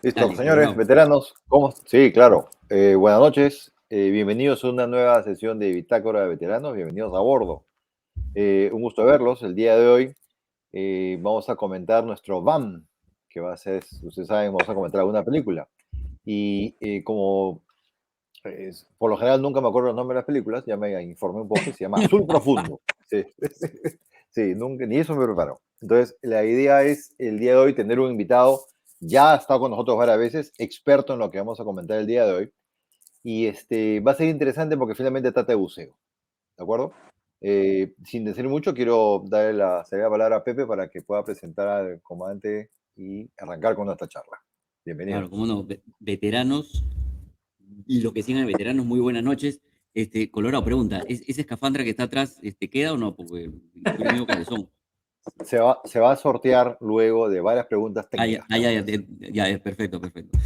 Listo, Dale, señores, Colorado. veteranos, ¿cómo? Sí, claro. Buenas noches, bienvenidos a una nueva sesión de Bitácora de Veteranos, bienvenidos a bordo. Un gusto verlos. El día de hoy vamos a comentar nuestro BAM, que va a ser, ustedes saben, vamos a comentar alguna película. Y como por lo general nunca me acuerdo los nombres de las películas, ya me informé un poco y se llama Azul Profundo. Sí, sí, nunca, ni eso me preparo. Entonces, la idea es el día de hoy tener un invitado, ya ha estado con nosotros varias veces, experto en lo que vamos a comentar el día de hoy. Y va a ser interesante porque finalmente trata de buceo, ¿de acuerdo? Sin decir mucho, quiero darle la segunda palabra a Pepe para que pueda presentar al comandante y arrancar con nuestra charla. Claro, Bienvenido. cómo no, veteranos y los que sigan de veteranos, muy buenas noches. Colorado, pregunta, ¿esa escafandra que está atrás, queda o no? Porque incluye medio calezón. Se va a sortear luego de varias preguntas Ya, técnicas que vamos a hacer. perfecto, perfecto.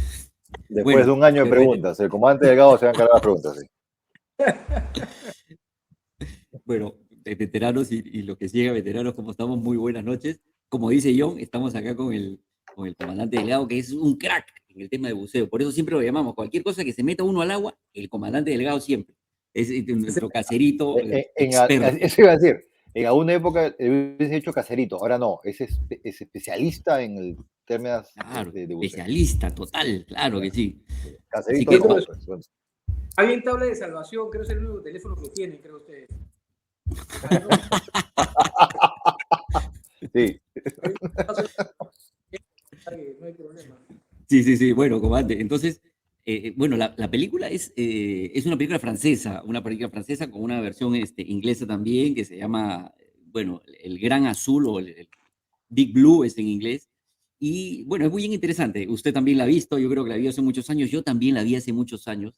Después de Bueno, un año de preguntas, el comandante Delgado se va a encargar de las preguntas. Sí. bueno, de veteranos y los que sigan veteranos, como estamos, muy buenas noches. Como dice John, estamos acá con el comandante Delgado, que es un crack en el tema de buceo. Por eso siempre lo llamamos. Cualquier cosa que se meta uno al agua, el comandante Delgado siempre. Es nuestro caserito experto. Eso iba a decir, en alguna época hubiese hecho caserito, ahora no, es especialista en el términos Claro, de buceo. especialista total, claro que sí. Así Caserito que, no, pues. Bueno. Hay en tabla de salvación, creo que es el único teléfono que tienen, creo ustedes. Ah, no. Sí. No hay problema. sí, bueno, comandante. Entonces, bueno, la película es una película francesa con una versión inglesa también, que se llama, bueno, El Gran Azul o el Big Blue es en inglés. Y bueno, es muy bien interesante. Usted también la ha visto, yo creo que la vio hace muchos años, yo también la vi hace muchos años.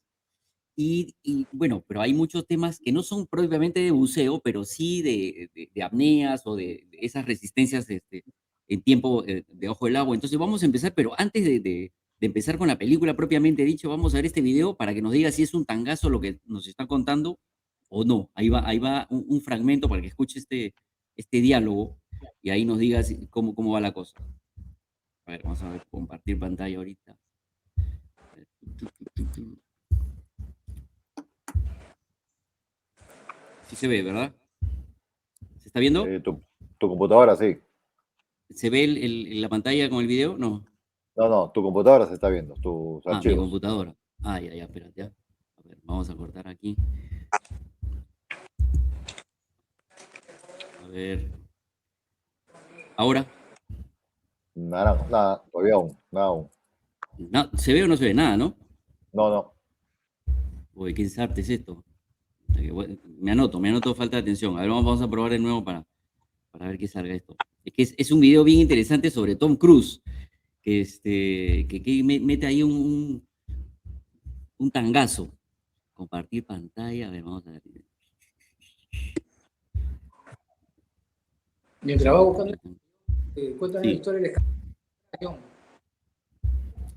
Y bueno, pero hay muchos temas que no son propiamente de buceo, pero sí de apneas o de esas resistencias en tiempo debajo del agua. Entonces vamos a empezar, pero antes de empezar con la película propiamente dicho, vamos a ver este video para que nos diga si es un tangazo lo que nos está contando o no. Ahí va un fragmento para que escuche este diálogo y ahí nos diga cómo va la cosa. A ver, vamos a ver, compartir pantalla ahorita. Sí se ve, ¿verdad? ¿Se está viendo? Tu computadora, sí. ¿Se ve la pantalla con el video? No. No, no, tu computadora se está viendo, tus Ah, mi archivos. computadora. Ah, ya, espérate. Ya. A ver, vamos a cortar aquí. A ver. Ahora. Nada, nada, todavía aún, nada aún. ¿Se ve o no se ve nada, no? No, no. Uy, qué arte es esto. Me anoto falta de atención. A ver, vamos a probar de nuevo para ver qué salga esto. Es que es un video bien interesante sobre Tom Cruise, que mete ahí un tangazo. Compartir pantalla. A ver, vamos a ver. Mientras va buscando, cuéntame la Sí, historia del escalón.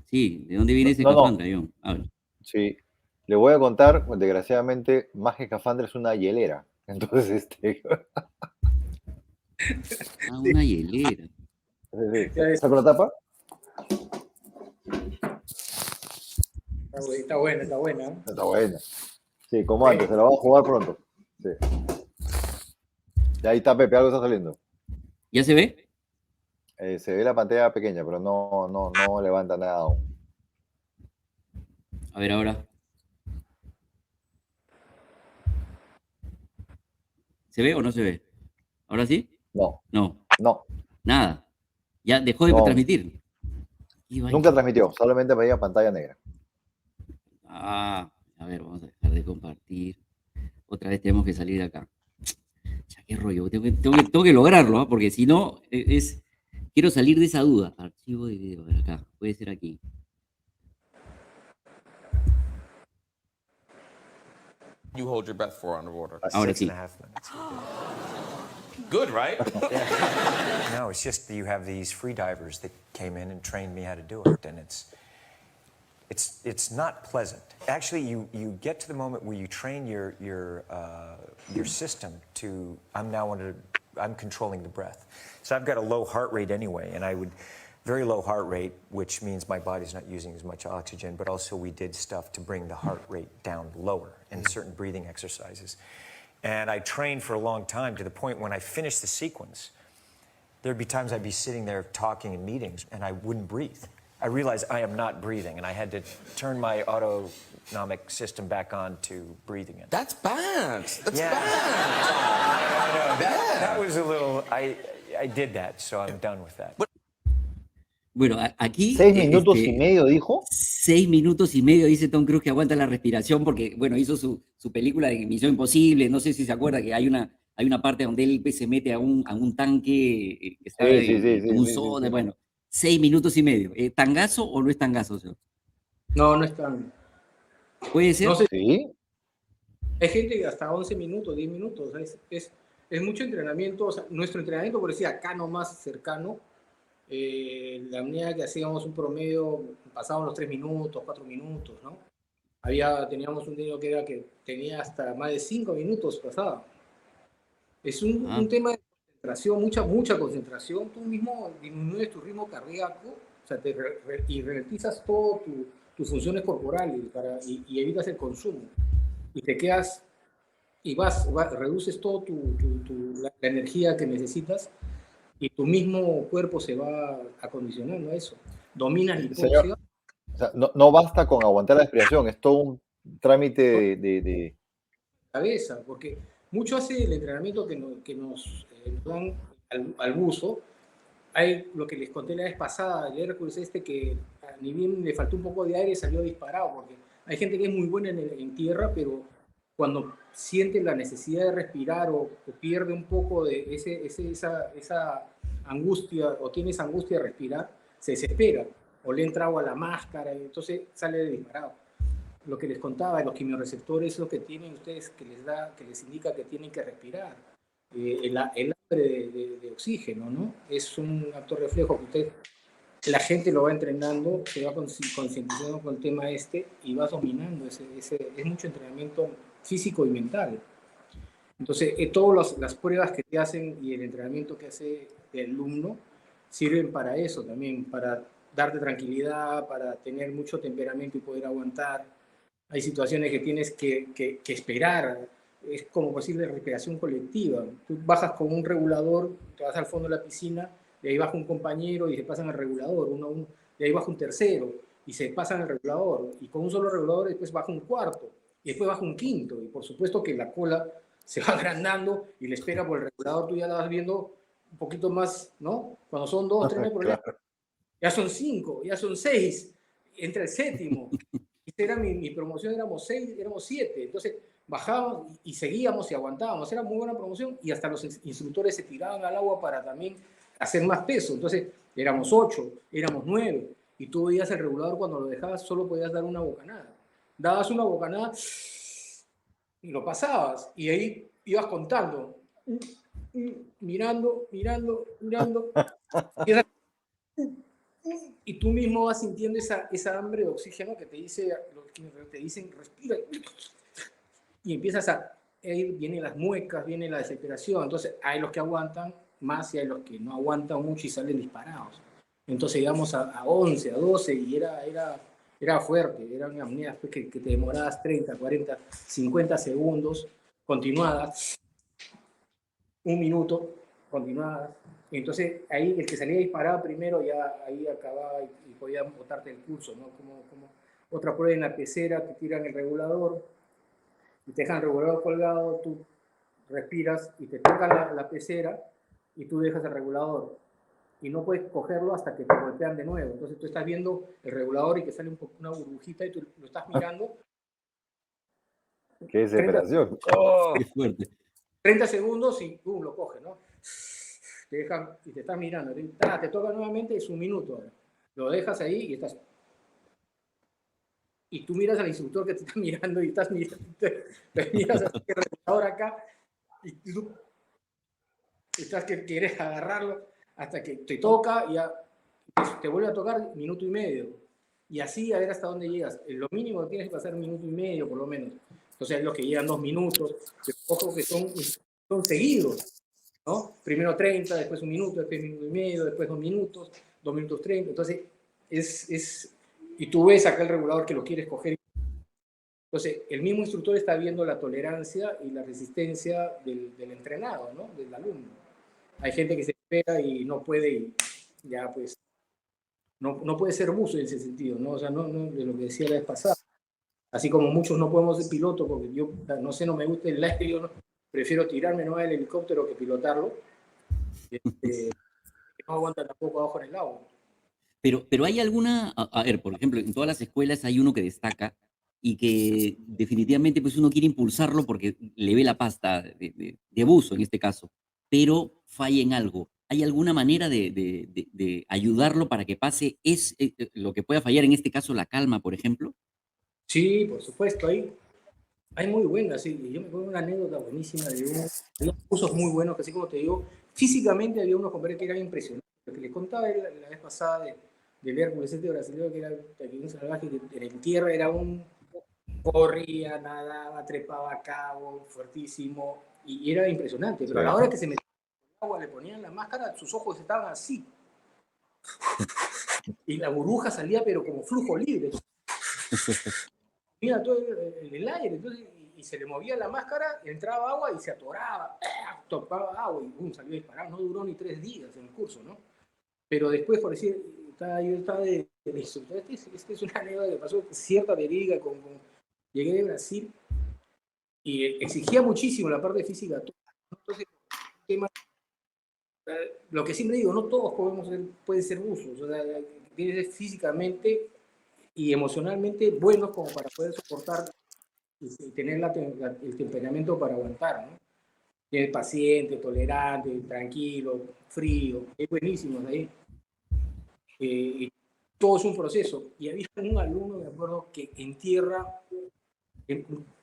sí. ¿De dónde viene No, ese no, no. escafandra, John? Habla. Sí. Le voy a contar, desgraciadamente, más que escafandra es una hielera. Entonces, Ah, una hielera. ¿saco la tapa? Está buena, está buena. Está buena. Sí, como antes, se la vamos a jugar pronto. Sí. Y ahí está Pepe, algo está saliendo. ¿Ya se ve? Se ve la pantalla pequeña, pero no levanta nada aún. A ver ahora. ¿Se ve o no se ve? ¿Ahora sí? No, No, no, nada. Ya dejó de no aún. transmitir. ¿Qué vaina? Nunca transmitió, solamente veía pantalla negra. Ah, a ver, vamos a dejar de compartir. Otra vez tenemos que salir de acá. Ya, qué rollo. Tengo que lograrlo, ¿ah? Porque si no, quiero salir de esa duda. Archivo de video, a ver acá. Puede ser aquí. You hold your breath for underwater? Ahora Six and sí. a half minutes. Good, right? No, it's just that you have these free divers that came in and trained me how to do it, and it's not pleasant. Actually, you get to the moment where you train your system to I'm controlling the breath. So I've got a low heart rate anyway, and very low heart rate, which means my body's not using as much oxygen, but also we did stuff to bring the heart rate down lower and certain breathing exercises. And I trained for a long time to the point when I finished the sequence, there'd be times I'd be sitting there talking in meetings and I wouldn't breathe. I realized I am not breathing and I had to turn my autonomic system back on to breathe again. That's bad. That's Yeah. bad. I know, that was a little, I did that, so I'm done with that. Bueno, aquí... 6 minutos y medio, dijo. 6 minutos y medio dice Tom Cruise que aguanta la respiración porque, bueno, hizo su película de Misión Imposible. No sé si se acuerda que hay una parte donde él pues, se mete a un tanque que está en un zona. Bueno, 6 minutos y medio. ¿Tangazo o no es tangazo, señor? No es tan... ¿Puede ser? No sé. Sí. Hay gente que hasta 11 minutos, 10 minutos. O sea, es mucho entrenamiento. O sea, nuestro entrenamiento, por decir, acá nomás cercano, la apnea que hacíamos un promedio, pasábamos los 3 minutos, 4 minutos, ¿no? Teníamos un niño que tenía hasta más de 5 minutos pasada. Es un tema de concentración, mucha concentración. Tú mismo disminuyes tu ritmo cardíaco, o sea, y ralentizas todas tus funciones corporales y evitas el consumo. Y te quedas y reduces todo la energía que necesitas y tu mismo cuerpo se va acondicionando a eso. Dominas la hipoxia. O sea, no basta con aguantar la respiración, es todo un trámite de cabeza, porque mucho hace el entrenamiento que nos dan al buzo. Hay lo que les conté la vez pasada, el Hércules que ni bien le faltó un poco de aire salió disparado, porque hay gente que es muy buena en tierra, pero cuando siente la necesidad de respirar o pierde un poco de esa angustia, o tiene esa angustia de respirar, se desespera, o le entra agua a la máscara, y entonces sale disparado. Lo que les contaba, los quimiorreceptores es lo que tienen ustedes, que les indica que tienen que respirar. El hambre de oxígeno, ¿no? Es un acto reflejo que la gente lo va entrenando, se va concientizando con el tema y va dominando. Es mucho entrenamiento físico y mental. Entonces, todas las pruebas que te hacen y el entrenamiento que hace el alumno sirven para eso también, para darte tranquilidad, para tener mucho temperamento y poder aguantar. Hay situaciones que tienes que esperar. Es como decir de respiración colectiva. Tú bajas con un regulador, te vas al fondo de la piscina, de ahí baja un compañero y se pasan al regulador, uno a uno, de ahí baja un tercero y se pasan al regulador, y con un solo regulador después baja un cuarto, y después baja un quinto, y por supuesto que la cola se va agrandando y la espera por el regulador, tú ya la vas viendo un poquito más, ¿no? Cuando son 2, 3 problemas, claro. Ya son 5, ya son 6, entra el séptimo. Era mi promoción, éramos 7, entonces bajábamos y seguíamos y aguantábamos, era muy buena promoción, y hasta los instructores se tiraban al agua para también hacer más peso. Entonces éramos 8, éramos 9, y tú veías el regulador, cuando lo dejabas solo podías dar una bocanada, dabas una bocanada y lo pasabas, y ahí ibas contando, mirando y tú mismo vas sintiendo esa hambre de oxígeno que te dicen respira, y empiezas ahí vienen las muecas, viene la desesperación. Entonces hay los que aguantan más y hay los que no aguantan mucho y salen disparados. Entonces llegamos a 11, a 12 y era fuerte, eran apneas que te demorabas 30, 40, 50 segundos continuadas, 1 minuto continuadas. Entonces ahí el que salía disparado primero ya ahí acababa y podía botarte el curso, ¿no? Como otra prueba en la pecera, te tiran el regulador y te dejan el regulador colgado, tú respiras y te tocan la pecera y tú dejas el regulador y no puedes cogerlo hasta que te golpean de nuevo. Entonces tú estás viendo el regulador y que sale una burbujita y tú lo estás mirando. ¡Qué desesperación! 30 segundos y lo coges, ¿no? Te dejan y te estás mirando. Te toca nuevamente, es 1 minuto ahora. Lo dejas ahí y estás. Y tú miras al instructor que te está mirando y estás mirando, te miras al regulador acá y tú estás que quieres agarrarlo hasta que te toca y ya te vuelve a tocar 1 minuto y medio. Y así a ver hasta dónde llegas. Lo mínimo que tienes que pasar 1 minuto y medio por lo menos. Entonces los que llegan 2 minutos, ojo que son seguidos, ¿no? Primero 30, después 1 minuto, después 1 minuto y medio, después 2 minutos, 2 minutos 30. Entonces, y tú ves acá el regulador que lo quiere escoger. Entonces, el mismo instructor está viendo la tolerancia y la resistencia del entrenado, ¿no? Del alumno. Hay gente que se espera y no puede, y ya pues, no puede ser buzo en ese sentido, ¿no? O sea, no, de lo que decía la vez pasada. Así como muchos no podemos ser piloto, porque yo, no sé, no me gusta el aire, yo prefiero tirarme no del helicóptero que pilotarlo. No aguanta tampoco abajo en el agua. Pero hay alguna, a ver, por ejemplo, en todas las escuelas hay uno que destaca y que definitivamente pues uno quiere impulsarlo porque le ve la pasta de buzo en este caso, pero falla en algo. ¿Hay alguna manera de ayudarlo para que pase lo que pueda fallar, en este caso la calma, por ejemplo? Sí, por supuesto, hay muy buenas. Sí. Yo me acuerdo de una anécdota buenísima había cursos muy buenos, que así como te digo, físicamente había unos compañeros que eran impresionantes. Lo que les contaba la vez pasada del Hércules, este brasileño que era un salvaje, que en tierra era corría, nadaba, trepaba a cabo, fuertísimo, y era impresionante. Pero a la hora que se metía en el agua, le ponían la máscara, sus ojos estaban así. Y la burbuja salía, pero como flujo libre. Mira todo el aire, entonces, y se le movía la máscara, entraba agua y se atoraba, topaba agua y salió disparado. No duró ni 3 días en el curso, ¿no? Pero después, por decir, yo estaba de instructor. Esta es una anécdota que pasó cierta verídica llegué de Brasil y exigía muchísimo la parte física. Entonces, lo que siempre digo, no todos pueden ser buzos, o sea, tienes que ser físicamente y emocionalmente buenos como para poder soportar y tener el temperamento para aguantar, ¿no? Tienes paciente, tolerante, tranquilo, frío, es buenísimo ahí. Y todo es un proceso. Y había un alumno, me acuerdo, que en tierra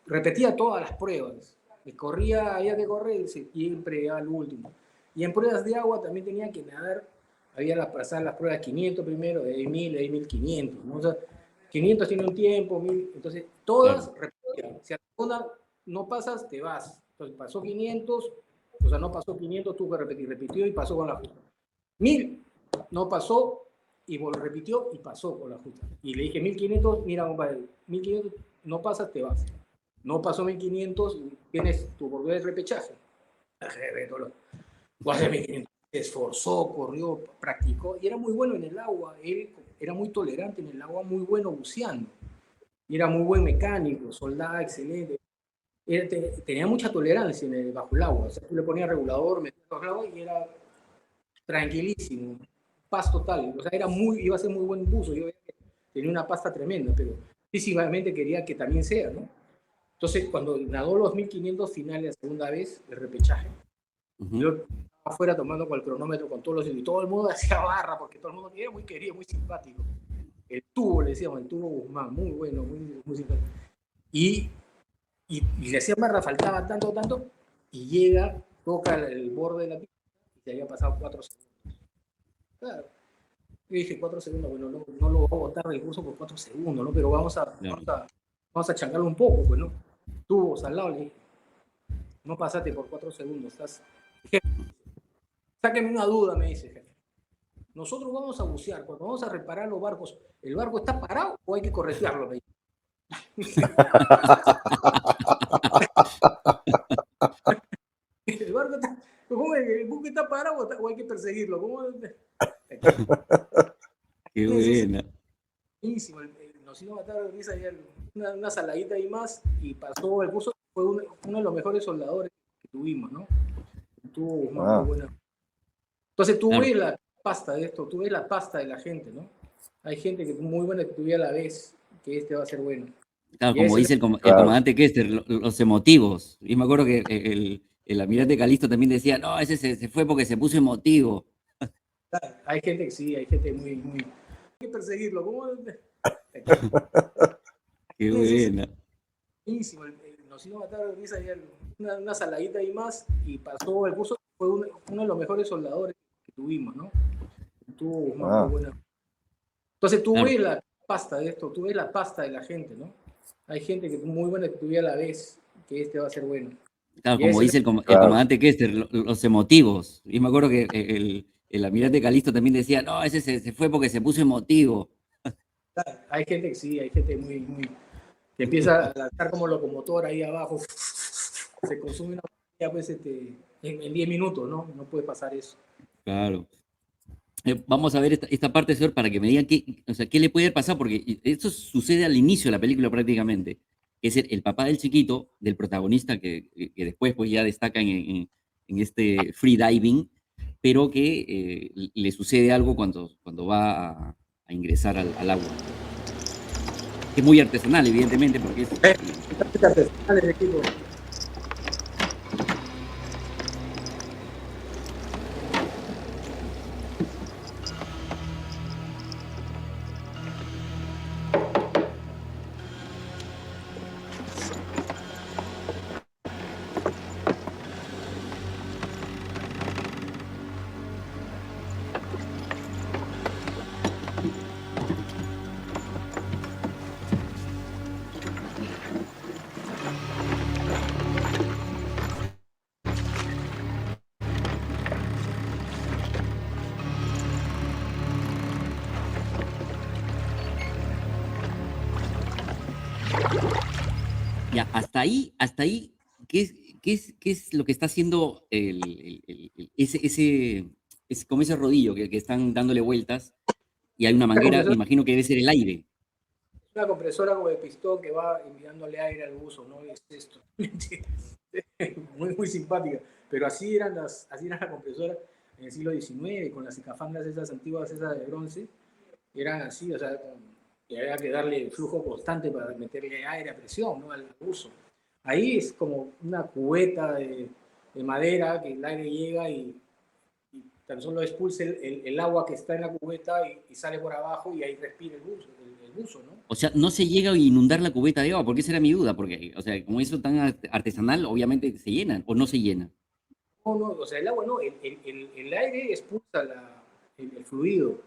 repetía todas las pruebas. Corría, había que correr y siempre llegaba al último. Y en pruebas de agua también tenía que nadar. Había pasar las pruebas 500 primero, de ahí 1000, de ahí 1500, ¿no? O sea, 500 tiene un tiempo, 1000, entonces todas repetían. Si a una no pasas, te vas. Entonces pasó 500, o sea, no pasó 500, tuvo que repetir, repitió y pasó con la justa. 1000 no pasó y repitió y pasó con la justa. Y le dije 1500, mira, compadre, 1500 no pasas, te vas. No pasó 1500, tienes tu oportunidad de repechaje. Se esforzó, corrió, practicó y era muy bueno en el agua. Él era muy tolerante en el agua, muy bueno buceando. Y era muy buen mecánico, soldado excelente. Tenía mucha tolerancia bajo el agua. O sea, tú le ponías regulador, metías bajo el agua y era tranquilísimo, paz total. O sea, iba a ser muy buen buzo. Yo tenía una pasta tremenda, pero físicamente quería que también sea, ¿no? Entonces, cuando nadó los 1500 finales la segunda vez, el repechaje, yo estaba afuera tomando con el cronómetro con todos y todo el mundo hacía barra, porque todo el mundo era muy querido, muy simpático. El tubo, le decíamos, el tubo Guzmán, muy bueno, muy simpático. Y le hacía barra, faltaba tanto, y llega, toca el borde de la pista, y se había pasado 4 segundos. Claro. Yo dije 4 segundos, bueno, no lo voy a botar del curso por 4 segundos, ¿no? Pero vamos a changarlo un poco, pues, ¿no? Tubos al lado, le dije, no pasaste por 4 segundos, sáquenme una duda, me dice, jefe. Nosotros vamos a bucear, cuando vamos a reparar los barcos, ¿el barco está parado o hay que corretearlo? Me dice. El barco está, ¿cómo es? ¿El buque está parado o hay que perseguirlo? ¿Cómo? Qué buena. Buenísimo, nos iba a matar de risa, una saladita y más, y pasó el curso, fue uno de los mejores soldadores que tuvimos, ¿no? Tuvo muy buena. Entonces tú ves la pasta de esto, tú ves la pasta de la gente, ¿no? Hay gente que es muy buena que tú ya la ves, que este va a ser bueno. Claro, como dice el comandante Kester, los emotivos. Y me acuerdo que el almirante Calisto también decía, no, ese se fue porque se puso emotivo. Hay gente que sí, hay gente muy... Hay que perseguirlo, ¿cómo? Qué buena. Buenísimo, nos iba a matar de risa, una saladita y más, y pasó el curso, fue uno de los mejores soldadores que tuvimos, ¿no? Tuvo muy buena. Entonces tú ves la pasta de esto, tú ves la pasta de la gente, ¿no? Hay gente que es muy buena que tú ya la ves, que este va a ser bueno. Claro, como dice el comandante Kester, los emotivos. Y me acuerdo que el almirante Calisto también decía, no, ese se fue porque se puso emotivo. Hay gente que sí, hay gente que empieza a lanzar como locomotora ahí abajo, se consume una botella pues, en 10 minutos, ¿no? No puede pasar eso. Claro. Vamos a ver esta parte, señor, para que me digan o sea, qué le puede pasar, porque esto sucede al inicio de la película prácticamente. Es el papá del chiquito, del protagonista, que después pues, ya destaca en este free diving, pero que le sucede algo cuando va a ingresar al agua. Es muy artesanal, evidentemente, porque es... Artesanal el equipo. Ya, hasta ahí, ¿qué es lo que está haciendo como ese rodillo que están dándole vueltas y hay una manguera, me imagino que debe ser el aire? Una compresora como de pistón que va enviándole aire al buzo, ¿no? Es esto. Muy simpática. Pero así eran las compresoras en el siglo XIX, con las escafandras esas antiguas, esas de bronce, eran así, o sea, y había que darle flujo constante para meterle aire a presión, ¿no? Al buzo. Ahí es como una cubeta de madera que el aire llega y tan solo expulsa el agua que está en la cubeta y sale por abajo y ahí respira el buzo, ¿no? O sea, no se llega a inundar la cubeta de agua, porque esa era mi duda, porque, o sea, como eso tan artesanal, obviamente se llenan o no se llena. No, o sea, el agua no, el aire expulsa el fluido.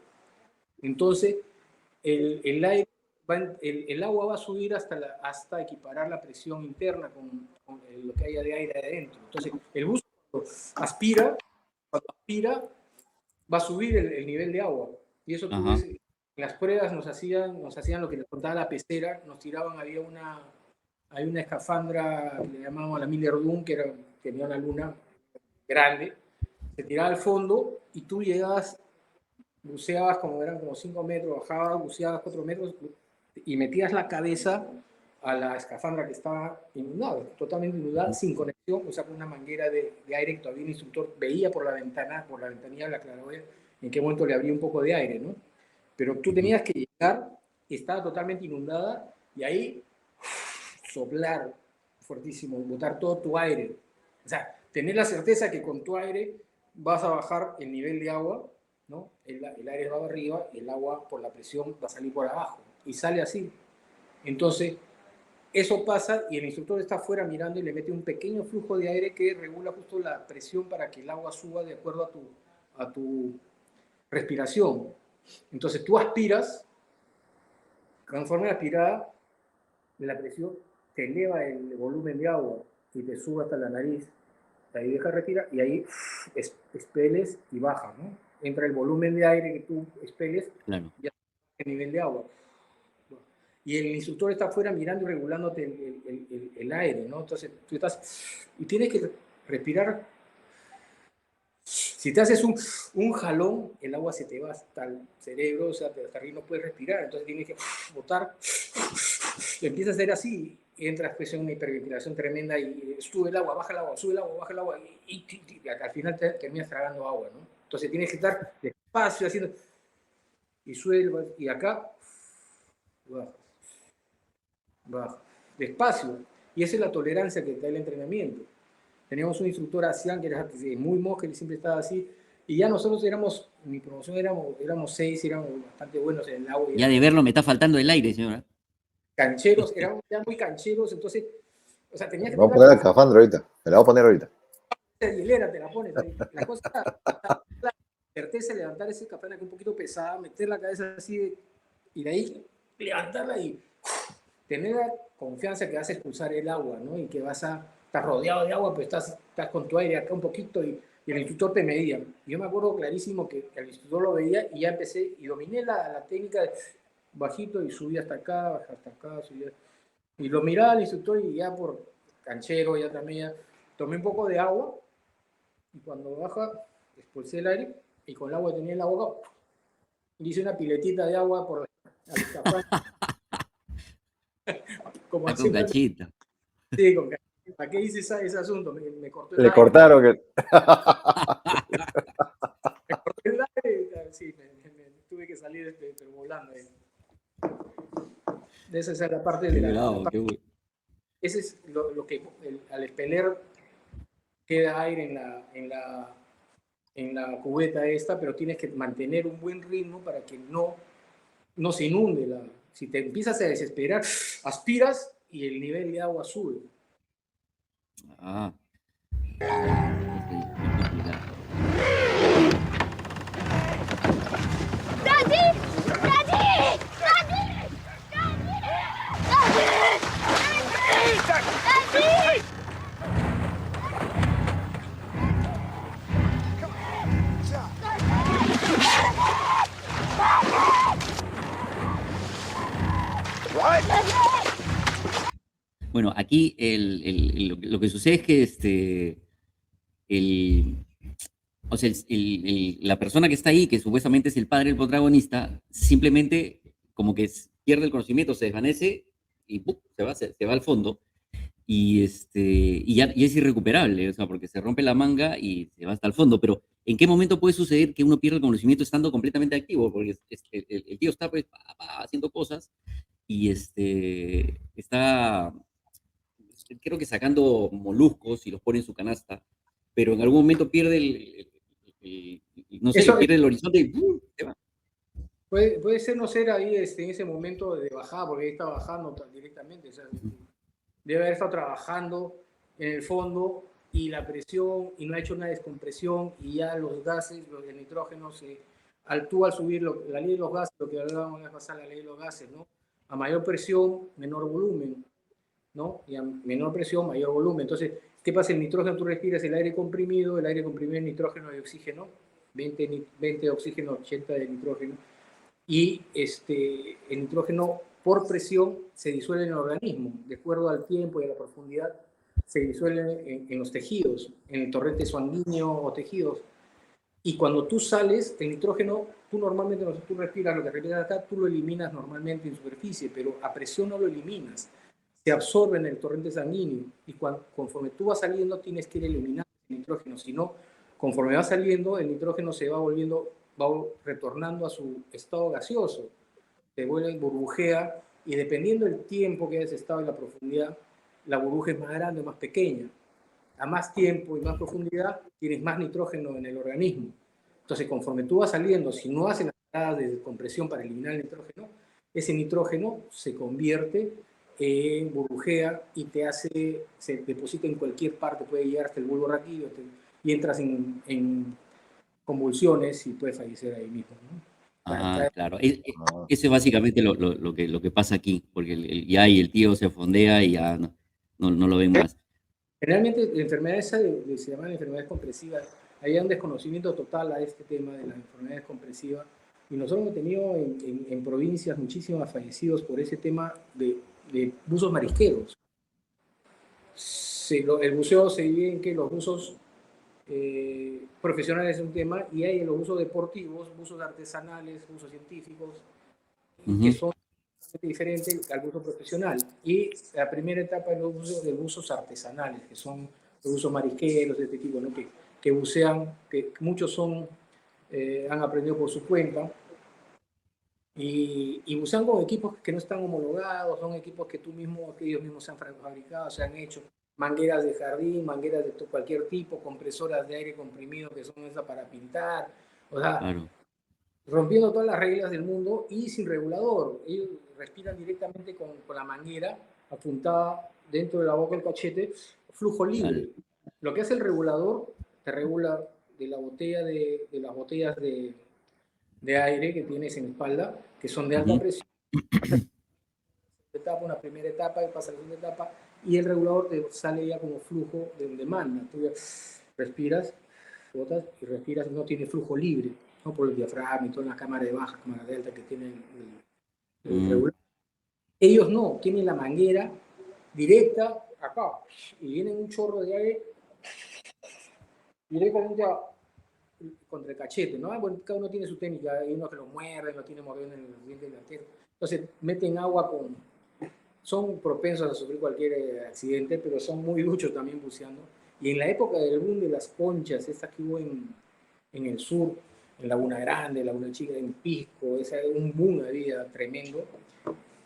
Entonces, el aire el agua va a subir hasta equiparar la presión interna con lo que haya de aire adentro. Entonces, el buzo cuando aspira, va a subir el nivel de agua. Y eso tú ves, en las pruebas nos hacían lo que les contaba la pecera, nos tiraban, hay una escafandra que le llamaban la Miller Doom, que tenía una luna grande, se tiraba al fondo y tú buceabas como eran como 5 metros, bajabas, buceabas 4 metros y metías la cabeza a la escafandra que estaba inundada, totalmente inundada, sin conexión, o sea, con una manguera de aire que todavía el instructor veía por la ventanilla de la claraboya, en qué momento le abría un poco de aire, ¿no? Pero tú tenías que llegar, estaba totalmente inundada, y ahí soplar fuertísimo, botar todo tu aire. O sea, tener la certeza que con tu aire vas a bajar el nivel de agua, ¿no? El aire va arriba y el agua por la presión va a salir por abajo. Y sale así. Entonces, eso pasa y el instructor está afuera mirando y le mete un pequeño flujo de aire que regula justo la presión para que el agua suba de acuerdo a tu respiración. Entonces, tú aspiras, conforme aspirada, la presión te eleva el volumen de agua y te sube hasta la nariz. Ahí deja respirar y ahí expeles y baja, ¿no? Entra el volumen de aire que tú expeles y el nivel de agua. Y el instructor está afuera mirando y regulándote el aire, ¿no? Entonces tú estás y tienes que respirar. Si te haces un jalón, el agua se te va hasta el cerebro, o sea, hasta arriba no puedes respirar, entonces tienes que botar. Empieza a ser así, entras pues, en una hiperventilación tremenda y sube el agua, baja el agua, sube el agua, baja el agua, y al final terminas tragando agua, ¿no? Entonces tienes que estar despacio haciendo, y sube, y acá, baja, despacio, y esa es la tolerancia que te da el entrenamiento. Teníamos un instructor asián que era muy monje, que siempre estaba así, y ya nosotros éramos, en mi promoción éramos 6, éramos bastante buenos en el agua. Ya de verlo me está faltando el aire, señora. Cancheros, éramos ya muy cancheros, entonces, o sea, tenía que... Vamos a poner la escafandra ahorita, me la voy a poner ahorita. Hilera, te la pones. La cosa la certeza de levantar esa escafandra que es un poquito pesada, meter la cabeza así y de ahí levantarla y tener la confianza que vas a expulsar el agua, ¿no? Y que estás rodeado de agua, pero estás con tu aire acá un poquito y y el instructor te medía. Yo me acuerdo clarísimo que el instructor lo veía y ya empecé y dominé la técnica de bajito y subí hasta acá, bajé hasta acá, subí. Y lo miraba al instructor y ya por canchero, ya también, tomé un poco de agua y cuando baja, expulsé el aire y con el agua que tenía en la boca, hice una piletita de agua por al escapar, como Está con haciendo, cachita. sí, con cacheta. ¿Para qué hice ese asunto? Me cortó el Le aire. cortaron el... Me cortó el aire, sí, tuve que salir pero volando. De esa es la parte Qué de la... bravo, qué bueno. Ese es lo que al expeler queda aire en la cubeta esta, pero tienes que mantener un buen ritmo para que no se inunde. Si te empiezas a desesperar, aspiras y el nivel de agua sube. Ah, es complicado. ¡Daddy! ¡Daddy! ¡Daddy! ¡Daddy! Bueno, aquí lo que sucede es que o sea, la persona que está ahí, que supuestamente es el padre del protagonista, simplemente como que pierde el conocimiento, se desvanece y ¡pum! Se va al fondo y es irrecuperable, o sea, porque se rompe la manga y se va hasta el fondo. Pero ¿en qué momento puede suceder que uno pierda el conocimiento estando completamente activo? Porque el tío está pues haciendo cosas y está, creo que sacando moluscos y los pone en su canasta, pero en algún momento pierde no sé, Eso pierde el horizonte y ¡pum! Se va. puede ser no ser ahí en ese momento de bajada, porque ahí está bajando directamente. O sea, debe haber estado trabajando en el fondo y la presión, y no ha hecho una descompresión, y ya los gases, el nitrógeno, tú al subir la ley de los gases, lo que hablábamos la vez pasada, la ley de los gases, ¿no? A mayor presión, menor volumen, ¿no? Y a menor presión, mayor volumen. Entonces, ¿qué pasa? El nitrógeno, tú respiras el aire comprimido es nitrógeno y oxígeno, 20 de oxígeno, 80 de nitrógeno, y el nitrógeno por presión se disuelve en el organismo, de acuerdo al tiempo y a la profundidad, se disuelve en los tejidos, en el torrente sanguíneo o tejidos. Y cuando tú sales, el nitrógeno, tú normalmente, cuando tú respiras lo que respiras acá, tú lo eliminas normalmente en superficie, pero a presión no lo eliminas. Se absorbe en el torrente sanguíneo y conforme tú vas saliendo tienes que ir eliminando el nitrógeno. Si no, conforme va saliendo, el nitrógeno se va retornando a su estado gaseoso, se vuelve burbujea y dependiendo del tiempo que hayas estado y la profundidad, la burbuja es más grande o más pequeña. A más tiempo y más profundidad tienes más nitrógeno en el organismo. Entonces, conforme tú vas saliendo, si no haces las paradas de descompresión para eliminar el nitrógeno, ese nitrógeno se convierte en burbujea y se deposita en cualquier parte, puede llegar hasta el bulbo raquídeo y entras en convulsiones y puedes fallecer ahí mismo, ¿no? Ah, claro. Eso es básicamente lo que pasa aquí, porque ya y el tío se fondea y ya no lo ven más. Generalmente la enfermedad esa se llama enfermedades compresivas. Hay un desconocimiento total a este tema de las enfermedades compresivas. Y nosotros hemos tenido en provincias muchísimos fallecidos por ese tema de buzos marisqueros. El buceo se divide en que los buzos profesionales es un tema y hay los buzos deportivos, buzos artesanales, buzos científicos, que son diferentes al buzo profesional. Y la primera etapa es los buzos artesanales, que son los buzos marisqueros, de este tipo, ¿no? que bucean, que muchos han aprendido por su cuenta, y bucean con equipos que no están homologados, son equipos que ellos mismos se han fabricado, se han hecho mangueras de jardín, mangueras de cualquier tipo, compresoras de aire comprimido que son esas para pintar, o sea, Claro. rompiendo todas las reglas del mundo y sin regulador. Ellos respiran directamente con la manguera apuntada dentro de la boca del cachete, flujo libre. Claro. Lo que hace el regulador, te regula de la botella de las botellas de aire que tienes en la espalda, que son de alta presión. Una primera etapa y pasa a la segunda etapa, y el regulador te sale ya como flujo de demanda. Tú ya respiras botas y respiras, no tiene flujo libre, ¿no? Por el diafragma y toda la cámara de baja, cámara de alta que tienen el regular. Ellos no, tienen la manguera directa acá y viene un chorro de aire directamente contra el cachete, ¿no? Bueno, cada uno tiene su técnica, hay unos que lo muerden, lo tienen mordiendo en el diente delantero. Entonces meten agua con... Son propensos a sufrir cualquier accidente, pero son muy duchos también buceando. Y en la época del boom de las conchas, esta que hubo en el sur, en Laguna Grande, Laguna Chica, en Pisco, un boom había tremendo.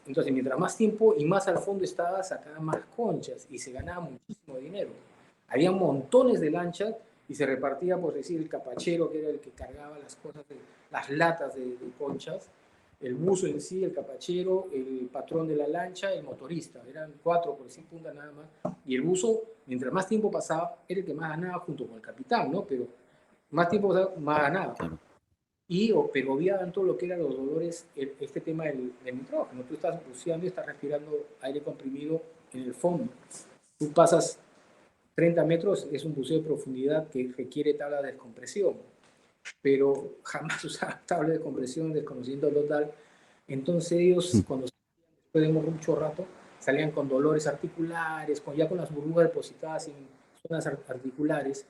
Entonces, mientras más tiempo y más al fondo estaba, sacaban más conchas y se ganaba muchísimo dinero. Había montones de lanchas y se repartía, por decir, el capachero, que era el que cargaba las cosas, las latas de conchas, el buzo en sí, el capachero, el patrón de la lancha, el motorista. Eran 4 por 100 puntas nada más. Y el buzo, mientras más tiempo pasaba, era el que más ganaba junto con el capitán, ¿no? Pero más tiempo pasaba, más ganaba. Pero obviaban todo lo que eran los dolores, este tema del nitrógeno. Tú estás buceando y estás respirando aire comprimido en el fondo. Tú pasas 30 metros, es un buceo de profundidad que requiere tabla de descompresión, pero jamás usaban tabla de descompresión, desconociendo total. Entonces ellos, cuando después de mucho rato, salían con dolores articulares, ya con las burbujas depositadas en zonas articulares,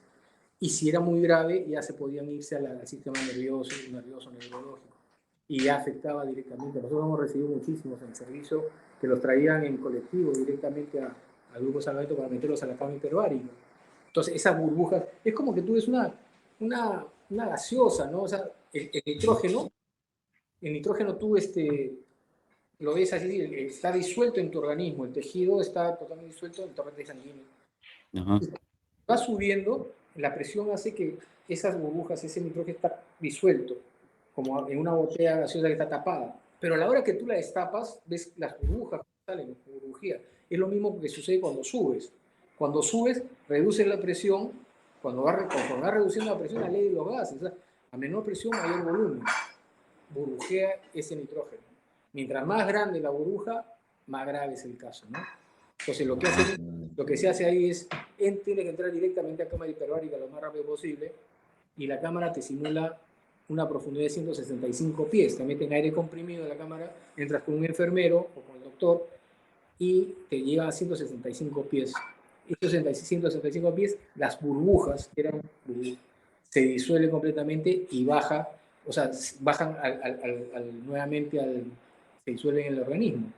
y si era muy grave, ya se podían irse al sistema nervioso, neurológico, y ya afectaba directamente. Nosotros hemos recibido muchísimos en servicio que los traían en colectivo directamente al grupo de salvamento para meterlos a la cama hiperbárica. Entonces, esas burbujas, es como que tú ves una gaseosa, ¿no? O sea, el nitrógeno tú lo ves así, está disuelto en tu organismo, el tejido está totalmente disuelto en el torrente sanguíneo. Ajá. Va subiendo, la presión hace que esas burbujas, ese nitrógeno está disuelto, como en una botella gaseosa que está tapada. Pero a la hora que tú la destapas, ves las burbujas que salen, burbujía. Es lo mismo que sucede cuando subes. Cuando subes, reduces la presión, conforme va reduciendo la presión, la ley de los gases. O sea, a menor presión, mayor volumen. Burbujea ese nitrógeno. Mientras más grande la burbuja, más grave es el caso, ¿no? Entonces, lo que se hace ahí es, tiene que entrar directamente a cámara hiperbárica lo más rápido posible, y la cámara te simula una profundidad de 165 pies. Te meten aire comprimido en la cámara, entras con un enfermero o con el doctor, y te lleva a 165 pies. Estos 165 pies, las burbujas se disuelven completamente y bajan nuevamente se disuelven en el organismo.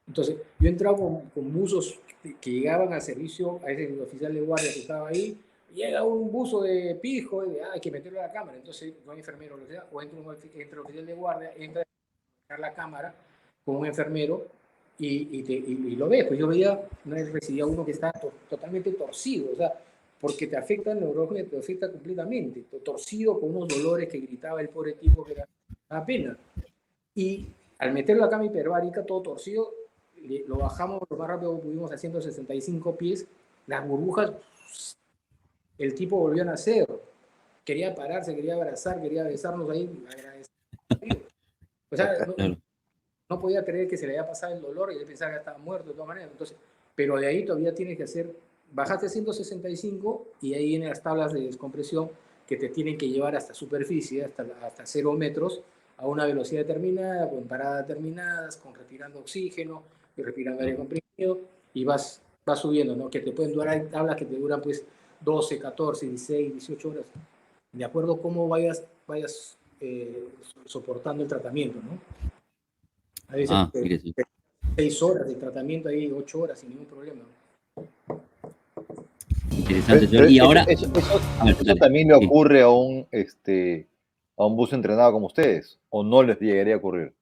Entonces, yo entraba con buzos que llegaban al servicio, a ese oficial de guardia que estaba ahí, llega un buzo de pijo, hay que meterlo a la cámara. Entonces, no hay enfermero, o entra el oficial de guardia, entra a la cámara con un enfermero y lo ves. Pues yo veía, una vez recibía uno que está totalmente torcido, o sea, porque te afecta el neurógeno, te afecta completamente, torcido, con unos dolores que gritaba el pobre tipo, que era una pena. Y al meterlo a la cama hiperbárica, todo torcido, lo bajamos lo más rápido que pudimos a 165 pies, las burbujas, el tipo volvió a nacer, quería pararse, quería abrazar, quería besarnos ahí, agradecer. O sea, no podía creer que se le había pasado el dolor y él pensaba que estaba muerto de todas maneras. Entonces, pero de ahí todavía tienes que hacer, bajaste a 165 y ahí vienen las tablas de descompresión que te tienen que llevar hasta superficie, hasta 0 metros, a una velocidad determinada, con paradas determinadas, con respirando oxígeno y respirando aire comprimido, y vas subiendo, ¿no? Que te pueden durar, hay tablas que te duran pues 12, 14, 16, 18 horas, de acuerdo a cómo vayas soportando el tratamiento, ¿no? A veces 6 horas de tratamiento ahí, 8 horas sin ningún problema. Interesante, señor. Y ahora... Eso también le ocurre a un buzo entrenado como ustedes, ¿o no les llegaría a ocurrir?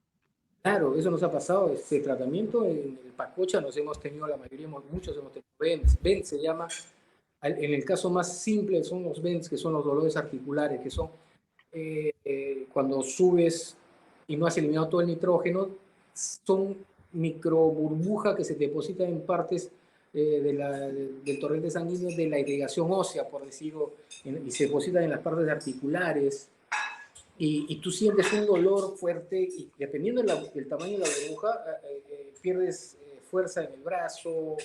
Claro, eso nos ha pasado, este tratamiento en el Pacocha nos hemos tenido, la mayoría, muchos hemos tenido BENS se llama, en el caso más simple son los BENS, que son los dolores articulares, que son cuando subes y no has eliminado todo el nitrógeno, son microburbujas que se depositan en partes del torrente sanguíneo de la irrigación ósea, por decirlo, y se depositan en las partes articulares, y tú sientes un dolor fuerte, y dependiendo del tamaño de la burbuja, pierdes fuerza en el brazo,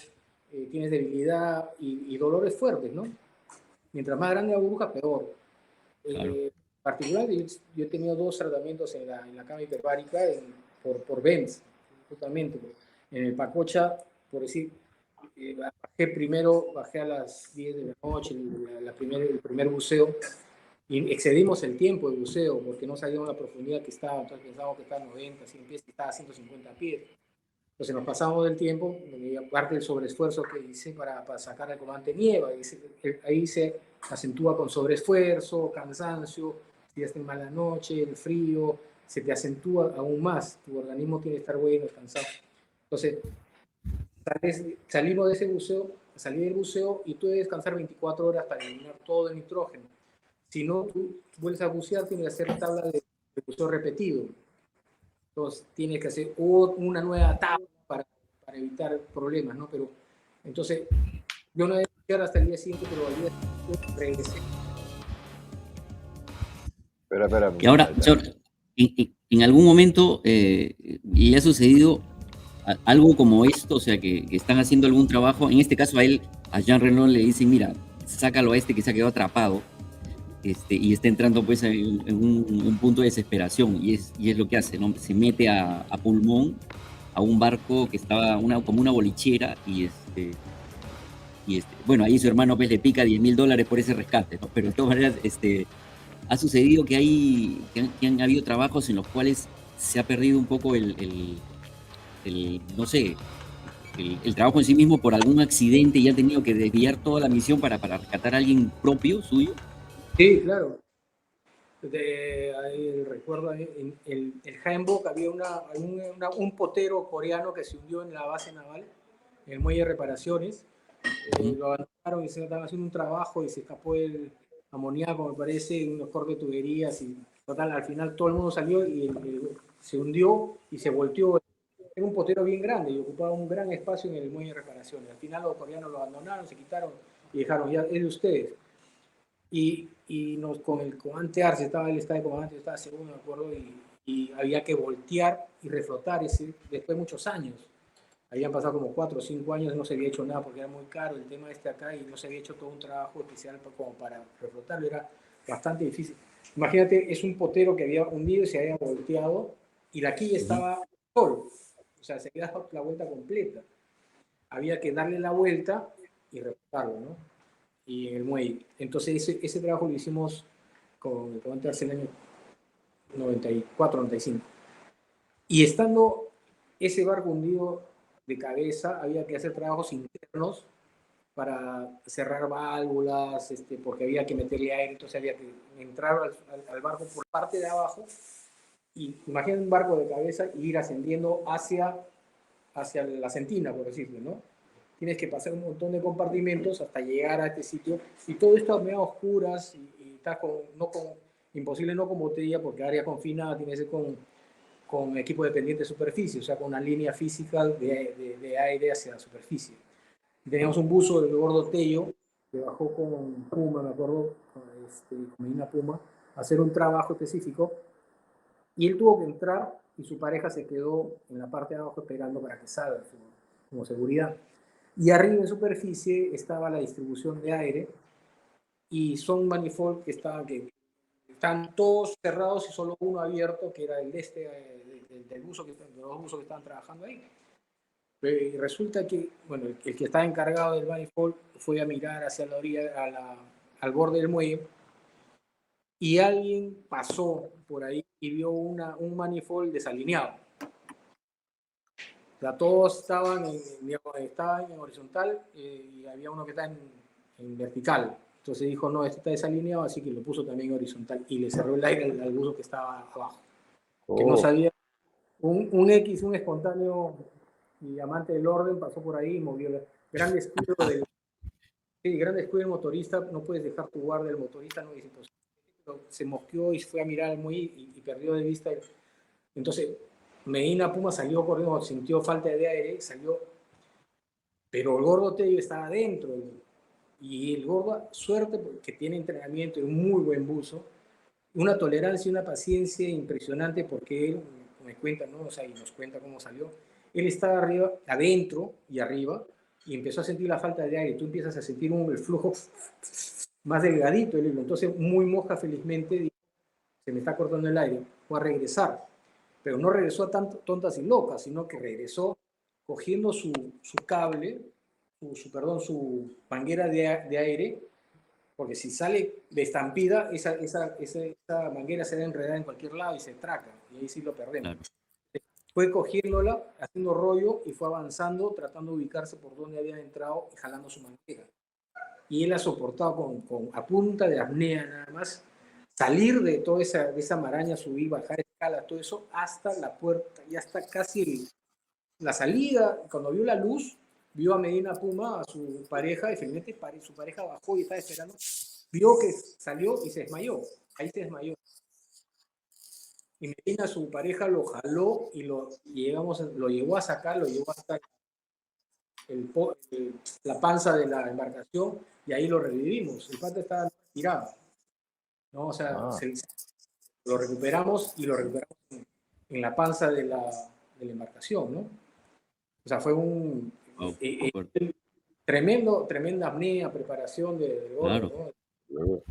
tienes debilidad y dolores fuertes, ¿no? Mientras más grande la burbuja, peor. Claro. En particular, yo he tenido 2 tratamientos en la cama hiperbárica por BEMS, justamente. En el Pacocha, por decir, bajé a las 10 de la noche, el primer buceo, y excedimos el tiempo de buceo porque no sabíamos la profundidad que estaba, entonces pensábamos que estaba a 90, 100 pies, que estaba a 150 pies. Entonces nos pasamos del tiempo, y aparte del sobreesfuerzo que hice para sacar al comandante Nieva, ahí se acentúa con sobreesfuerzo, cansancio, si ya está en mala noche, el frío, se te acentúa aún más, tu organismo tiene que estar bueno, descansado. Entonces, salimos de ese buceo, salí del buceo y tú debes descansar 24 horas para eliminar todo el nitrógeno. Si no, tú vuelves a bucear, tienes que hacer tabla de buceo repetido. Entonces, tienes que hacer una nueva tabla para evitar problemas, ¿no? Pero, entonces, yo no debí bucear hasta el día siguiente, pero al día siguiente regresé. Espera. Y ahora, en algún momento le ha sucedido algo como esto, o sea, que están haciendo algún trabajo, en este caso a Jean Reno le dicen, mira, sácalo a este que se ha quedado atrapado, y está entrando pues en un punto de desesperación, y es lo que hace, ¿no? Se mete a pulmón a un barco que estaba como una bolichera, bueno, ahí su hermano pues le pica $10,000 por ese rescate, ¿no? Pero de todas maneras, ha sucedido que han habido trabajos en los cuales se ha perdido un poco no sé, el trabajo en sí mismo por algún accidente y ha tenido que desviar toda la misión para rescatar a alguien propio, suyo. Sí, claro. Recuerdo en el Hanbok había un potero coreano que se hundió en la base naval, en el muelle de reparaciones. Lo abandonaron y se estaban haciendo un trabajo y se escapó el amoníaco, me parece, unos cortes de tuberías y total, al final todo el mundo salió y se hundió y se volteó. Era un potero bien grande y ocupaba un gran espacio en el muelle de reparaciones. Al final los coreanos lo abandonaron, se quitaron y dejaron, ya es de ustedes. Y con el comandante Arce, él estaba de comandante, yo estaba segundo, me acuerdo, y había que voltear y reflotar después de muchos años. Habían pasado como 4 o 5 años, no se había hecho nada porque era muy caro el tema acá y no se había hecho todo un trabajo especial como para reflotarlo, era bastante difícil. Imagínate, es un potero que había hundido y se había volteado y la quilla estaba solo, o sea, se había dado la vuelta completa. Había que darle la vuelta y reflotarlo, ¿no? Y en el muelle. Entonces ese trabajo lo hicimos con el comandante Arce en el año 94, 95. Y estando ese barco hundido de cabeza, había que hacer trabajos internos para cerrar válvulas, porque había que meterle aire, entonces había que entrar al barco por parte de abajo y imagina un barco de cabeza y ir ascendiendo hacia la sentina, por decirlo, ¿no? Tienes que pasar un montón de compartimentos hasta llegar a este sitio y todo esto a medio oscuras y está imposible no con botella porque área confinada tiene que ser con equipo dependiente de superficie, o sea, con una línea física de aire hacia la superficie. Teníamos un buzo del Gordo Tello que bajó con Puma, me acuerdo, con Medina Puma, a hacer un trabajo específico y él tuvo que entrar y su pareja se quedó en la parte de abajo esperando para que salga como seguridad. Y arriba en superficie estaba la distribución de aire y son manifold que están todos cerrados y solo uno abierto, que era el del buzo de los dos buzos que estaban trabajando ahí. Y resulta que, bueno, el que estaba encargado del manifold fue a mirar hacia la orilla, al borde del muelle, y alguien pasó por ahí y vio un manifold desalineado. O sea, todos estaban en horizontal y había uno que está en vertical. Entonces dijo, no, este está desalineado, así que lo puso también en horizontal y le cerró el aire al buzo que estaba abajo. Que no sabía, un espontáneo y amante del orden pasó por ahí y movió el gran descuido del motorista. No puedes dejar tu guardia del motorista, no es imposible. Se mosqueó y fue a mirar muy y perdió de vista. Entonces Medina Puma salió corriendo, sintió falta de aire, salió, pero el Gordo Tello estaba adentro. Y el Gordo, suerte porque tiene entrenamiento y un muy buen buzo, una tolerancia y una paciencia impresionante porque él me cuenta, ¿no? O sea, y nos cuenta cómo salió. Él estaba adentro y arriba y empezó a sentir la falta de aire. Tú empiezas a sentir el flujo más delgadito el hilo. Entonces, muy mosca felizmente dijo, se me está cortando el aire, voy a regresar. Pero no regresó a tontas y locas, sino que regresó cogiendo su cable, su manguera de aire, porque si sale de estampida, esa manguera se va a enredar en cualquier lado y se traca, y ahí sí lo perdemos. Claro. Fue cogiéndola, haciendo rollo, y fue avanzando, tratando de ubicarse por donde había entrado y jalando su manguera. Y él ha soportado a punta de apnea nada más, salir de toda esa maraña, subir, bajar escalas, todo eso, hasta la puerta, ya está casi la salida. Cuando vio la luz, vio a Medina Puma, a su pareja, y finalmente su pareja bajó y estaba esperando, vio que salió y se desmayó, ahí se desmayó. Y Medina, su pareja, lo jaló y lo llevó a sacar, lo llevó hasta la panza de la embarcación, y ahí lo revivimos. El pata estaba tirado, ¿no? O sea, lo recuperamos y lo recuperamos en la panza de la embarcación, ¿no? O sea, fue un tremenda apnea, preparación de oro, Claro. ¿no?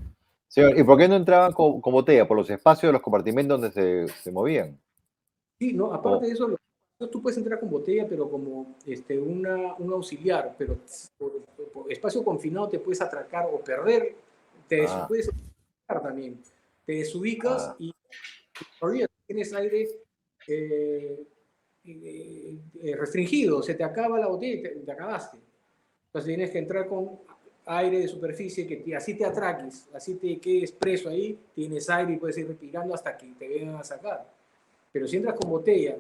Señor, ¿y por qué no entraban con botella? ¿Por los espacios de los compartimentos donde se movían? Sí, no, aparte de eso, tú puedes entrar con botella, pero como un auxiliar, pero por espacio confinado te puedes atracar o perder, puedes atracar también. Te desubicas y olvidas, tienes aire restringido, se te acaba la botella y te acabaste. Entonces tienes que entrar con aire de superficie, que así te atraques, así te quedes preso ahí, tienes aire y puedes ir respirando hasta que te vengan a sacar. Pero si entras con botella,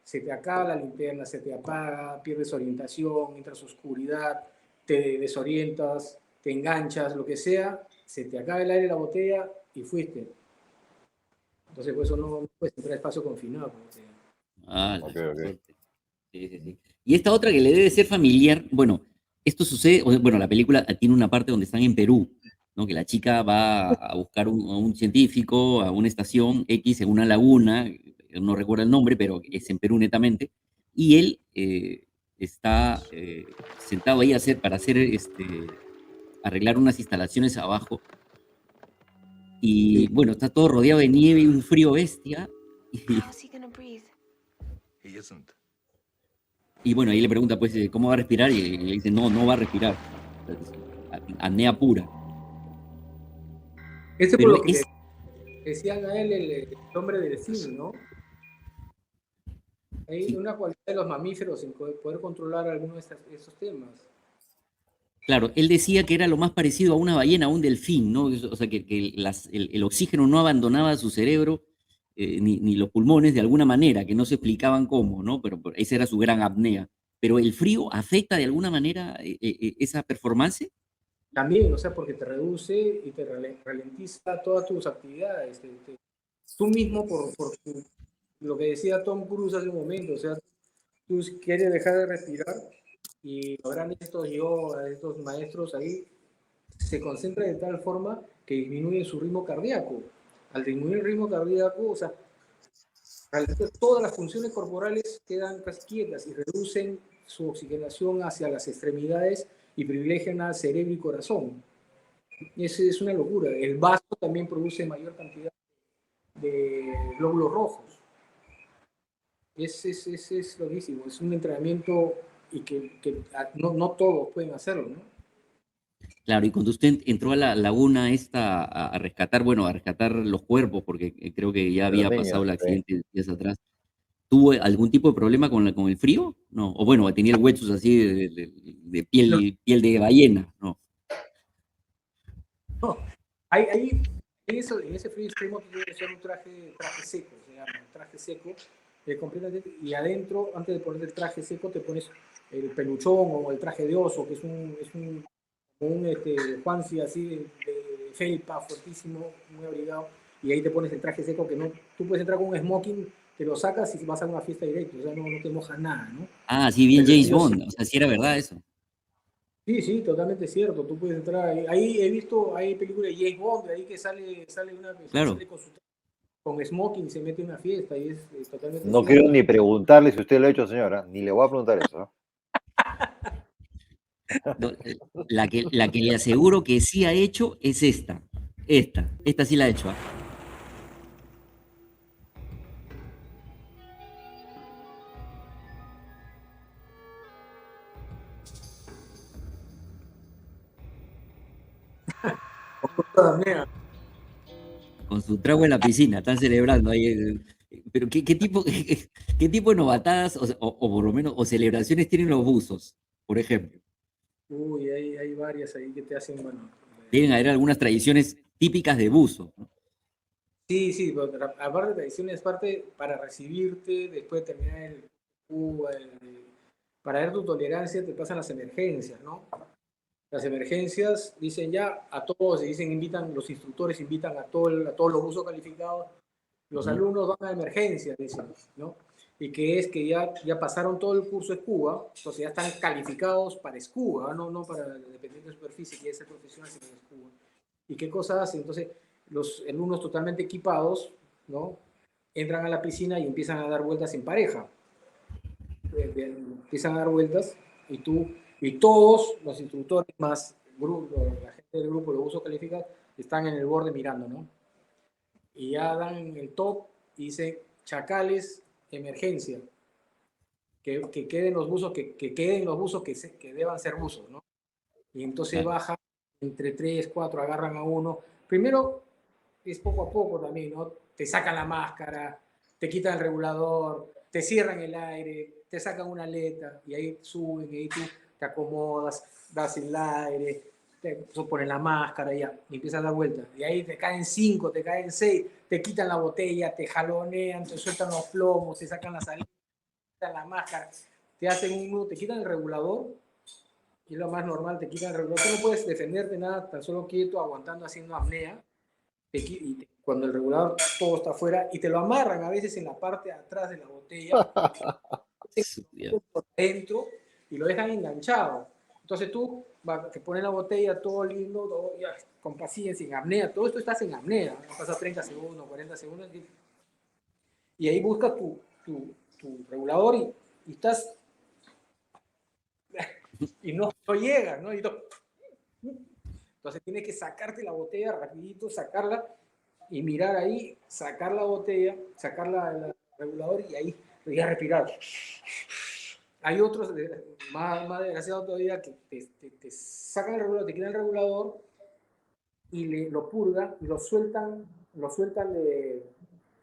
se te acaba la linterna, se te apaga, pierdes orientación, entras a oscuridad, te desorientas, te enganchas, lo que sea, se te acaba el aire de la botella y fuiste. Entonces, por eso no puedes entrar a espacio confinado con botella. Okay. Sí. Y esta otra que le debe ser familiar, bueno, esto sucede, bueno, la película tiene una parte donde están en Perú, ¿no? Que la chica va a buscar a un científico a una estación X en una laguna, no recuerdo el nombre, pero es en Perú netamente, y él está sentado ahí para arreglar unas instalaciones abajo, y bueno, está todo rodeado de nieve y un frío bestia, y bueno, ahí le pregunta, pues, ¿cómo va a respirar? Y le dice, no va a respirar. Apnea pura. Este es por lo que decían a él el hombre del cine, ¿no? Hay una cualidad de los mamíferos en poder controlar algunos de esos temas. Claro, él decía que era lo más parecido a una ballena, a un delfín, ¿no? O sea, que el oxígeno no abandonaba su cerebro, ni los pulmones de alguna manera, que no se explicaban cómo, ¿no? Pero esa era su gran apnea. ¿Pero el frío afecta de alguna manera esa performance? También, o sea, porque te reduce y te ralentiza todas tus actividades. Tú mismo, por lo que decía Tom Cruise hace un momento, o sea, tú quieres dejar de respirar y habrán estos maestros ahí, se concentran de tal forma que disminuyen su ritmo cardíaco. Al disminuir el ritmo cardíaco, o sea, todas las funciones corporales quedan casi quietas y reducen su oxigenación hacia las extremidades y privilegian al cerebro y corazón. Es una locura. El vaso también produce mayor cantidad de glóbulos rojos. Es loquísimo. Es un entrenamiento y que no todos pueden hacerlo, ¿no? Claro, y cuando usted entró a la laguna esta a rescatar, bueno, a rescatar los cuerpos, porque creo que ya había pasado el accidente días atrás, ¿tuvo algún tipo de problema con el frío? No, o bueno, tenía el huesos así de piel de ballena, ¿no? No, en ese frío extremo tiene que ser un traje seco, se llama, un traje seco, completamente, y adentro, antes de poner el traje seco, te pones el peluchón o el traje de oso, que es un Juansi así de felpa, fuertísimo, muy abrigado, y ahí te pones el traje seco que no, tú puedes entrar con un smoking, te lo sacas y vas a una fiesta directa, o sea, no te mojas nada, ¿no? Ah, sí, bien James Bond, o sea, sí era verdad eso. Sí, totalmente cierto, tú puedes entrar ahí he visto, hay películas de James Bond, de ahí que sale una claro. sale con smoking y se mete en una fiesta y es totalmente no cierto. quiero ni preguntarle si usted lo ha hecho, señora, ni le voy a preguntar eso, ¿no? No, la que le aseguro que sí ha hecho es esta. Esta sí la ha hecho. ¿Ah? Con su trago en la piscina, están celebrando ahí. Pero ¿qué tipo, qué tipo de novatadas o por lo menos o celebraciones tienen los buzos, por ejemplo? Uy, hay varias ahí que te hacen, bueno. Deben haber algunas tradiciones típicas de buzo, ¿no? Sí, sí, pero aparte de tradiciones, parte para recibirte, después de terminar el Cuba, para ver tu tolerancia, te pasan las emergencias, ¿no? Las emergencias dicen ya a todos, dicen, invitan, los instructores invitan a todos los usos calificados, los Ujú. alumnos van a emergencias, dicen, ¿no? Y que es que ya pasaron todo el curso SCUBA, entonces ya están calificados para SCUBA, no para dependiente de superficie, que es ser profesional, sino SCUBA. ¿Y qué cosa hacen? Entonces, los alumnos totalmente equipados, ¿no? Entran a la piscina y empiezan a dar vueltas en pareja. Empiezan a dar vueltas y todos los instructores más la gente del grupo, los usos calificados, están en el borde mirando, ¿no? Y ya dan el top y dicen chacales, emergencia, que queden los buzos, que queden los buzos que deban ser buzos, ¿no? Y entonces Claro. bajan entre 3, 4, agarran a uno. Primero es poco a poco también, ¿no? Te sacan la máscara, te quitan el regulador, te cierran el aire, te sacan una aleta y ahí suben y ahí tú te acomodas, das el aire, te ponen la máscara y empiezas a dar vueltas. Y ahí te caen 5, te caen 6, te quitan la botella, te jalonean, te sueltan los plomos, te sacan la salida, te quitan la máscara, te hacen un nudo, te quitan el regulador y es lo más normal, te quitan el regulador. Tú no puedes defenderte nada, tan solo quieto, aguantando, haciendo apnea cuando el regulador todo está afuera y te lo amarran a veces en la parte de atrás de la botella, por dentro y lo dejan enganchado. Entonces tú te pones la botella todo lindo, todo, ya, con paciencia, en apnea, todo esto estás en apnea, ¿no? Pasa 30 segundos, 40 segundos y ahí buscas tu regulador y estás y no llegas, ¿no? Entonces tienes que sacarte la botella rapidito, sacarla y mirar ahí, sacar la botella, sacar el regulador y ahí ya respirar. Hay otros más desgraciados todavía que te sacan el regulador, te quitan el regulador y lo purgan y lo sueltan de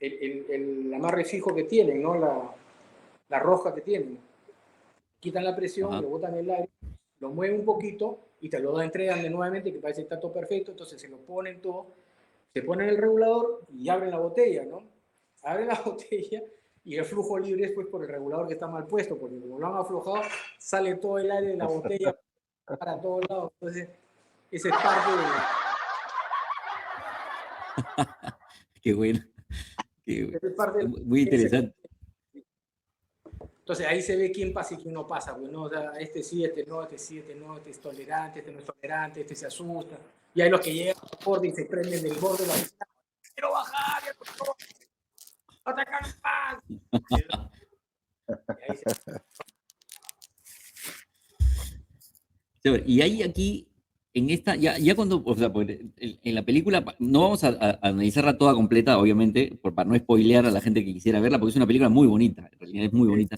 el amarre fijo que tienen, ¿no? La rosca que tienen. Quitan la presión, Ajá. lo botan en el aire, lo mueven un poquito y te lo entregan de nuevamente, que parece que está todo perfecto, entonces se lo ponen todo, se ponen el regulador y abren la botella, ¿no? Abren la botella y el flujo libre es pues por el regulador que está mal puesto, porque como lo han aflojado, sale todo el aire de la botella para todos lados. Entonces, esa es parte de... Qué bueno. Qué Esa es parte de muy interesante. entonces ahí se ve quién pasa y quién no pasa, pues, ¿no? O sea, este sí, este no, este sí, este no, este es tolerante, este no es tolerante, este se asusta. Y hay los que llegan al borde y se prenden del borde de la piscina. ¡Quiero bajar! ¡Quiero atacar más! Y ahí se... Chévere. Y hay aquí, en esta, ya cuando, o sea, en la película, no vamos a analizarla toda completa, obviamente, para no spoilear a la gente que quisiera verla, porque es una película muy bonita, en realidad es muy bonita.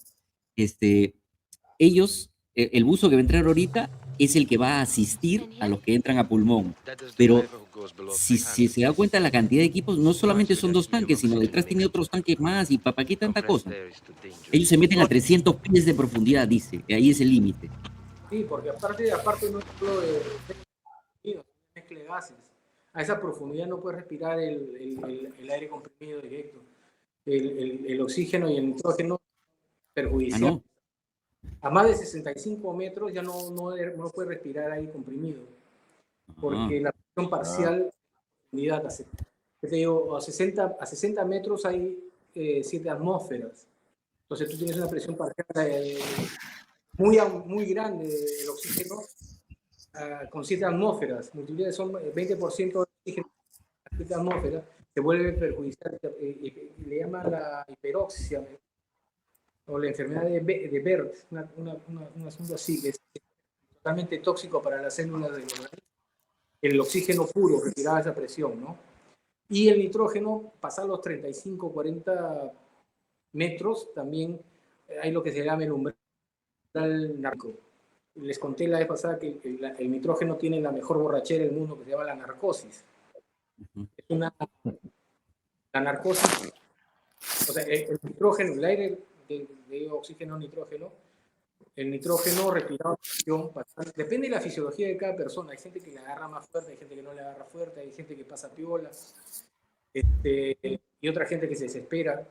Ellos, el buzo que va a entrar ahorita es el que va a asistir a los que entran a pulmón, pero si se da cuenta la cantidad de equipos, no solamente son 2 tanques, sino detrás tiene otros tanques más y ¿para qué tanta cosa? Ellos se meten a 300 pies de profundidad, dice, y ahí es el límite. Sí, porque aparte no es solo de mezcla de gases. A esa profundidad no puedes respirar el aire comprimido directo. El oxígeno y el nitrógeno Ah, perjudicial. no. A más de 65 metros ya no puede respirar aire comprimido, Ah, porque la presión parcial, unidad, te digo, a 60 metros hay 7 atmósferas. Entonces tú tienes una presión parcial muy grande del oxígeno con 7 atmósferas. Multiplica, son 20% de oxígeno a 7 atmósferas, se vuelve perjudicial. Le llaman la hiperoxia o la enfermedad de Bert, un asunto así, que es totalmente tóxico para las células del organismo. El oxígeno puro retiraba esa presión, ¿no? Y el nitrógeno, pasar los 35, 40 metros, también hay lo que se llama el umbral narco. Les conté la vez pasada que el nitrógeno tiene la mejor borrachera del mundo, que se llama la narcosis. Es la narcosis, o sea, el nitrógeno, el aire de oxígeno, nitrógeno, el nitrógeno respirado, depende de la fisiología de cada persona. Hay gente que le agarra más fuerte, hay gente que no le agarra fuerte, hay gente que pasa piola, y otra gente que se desespera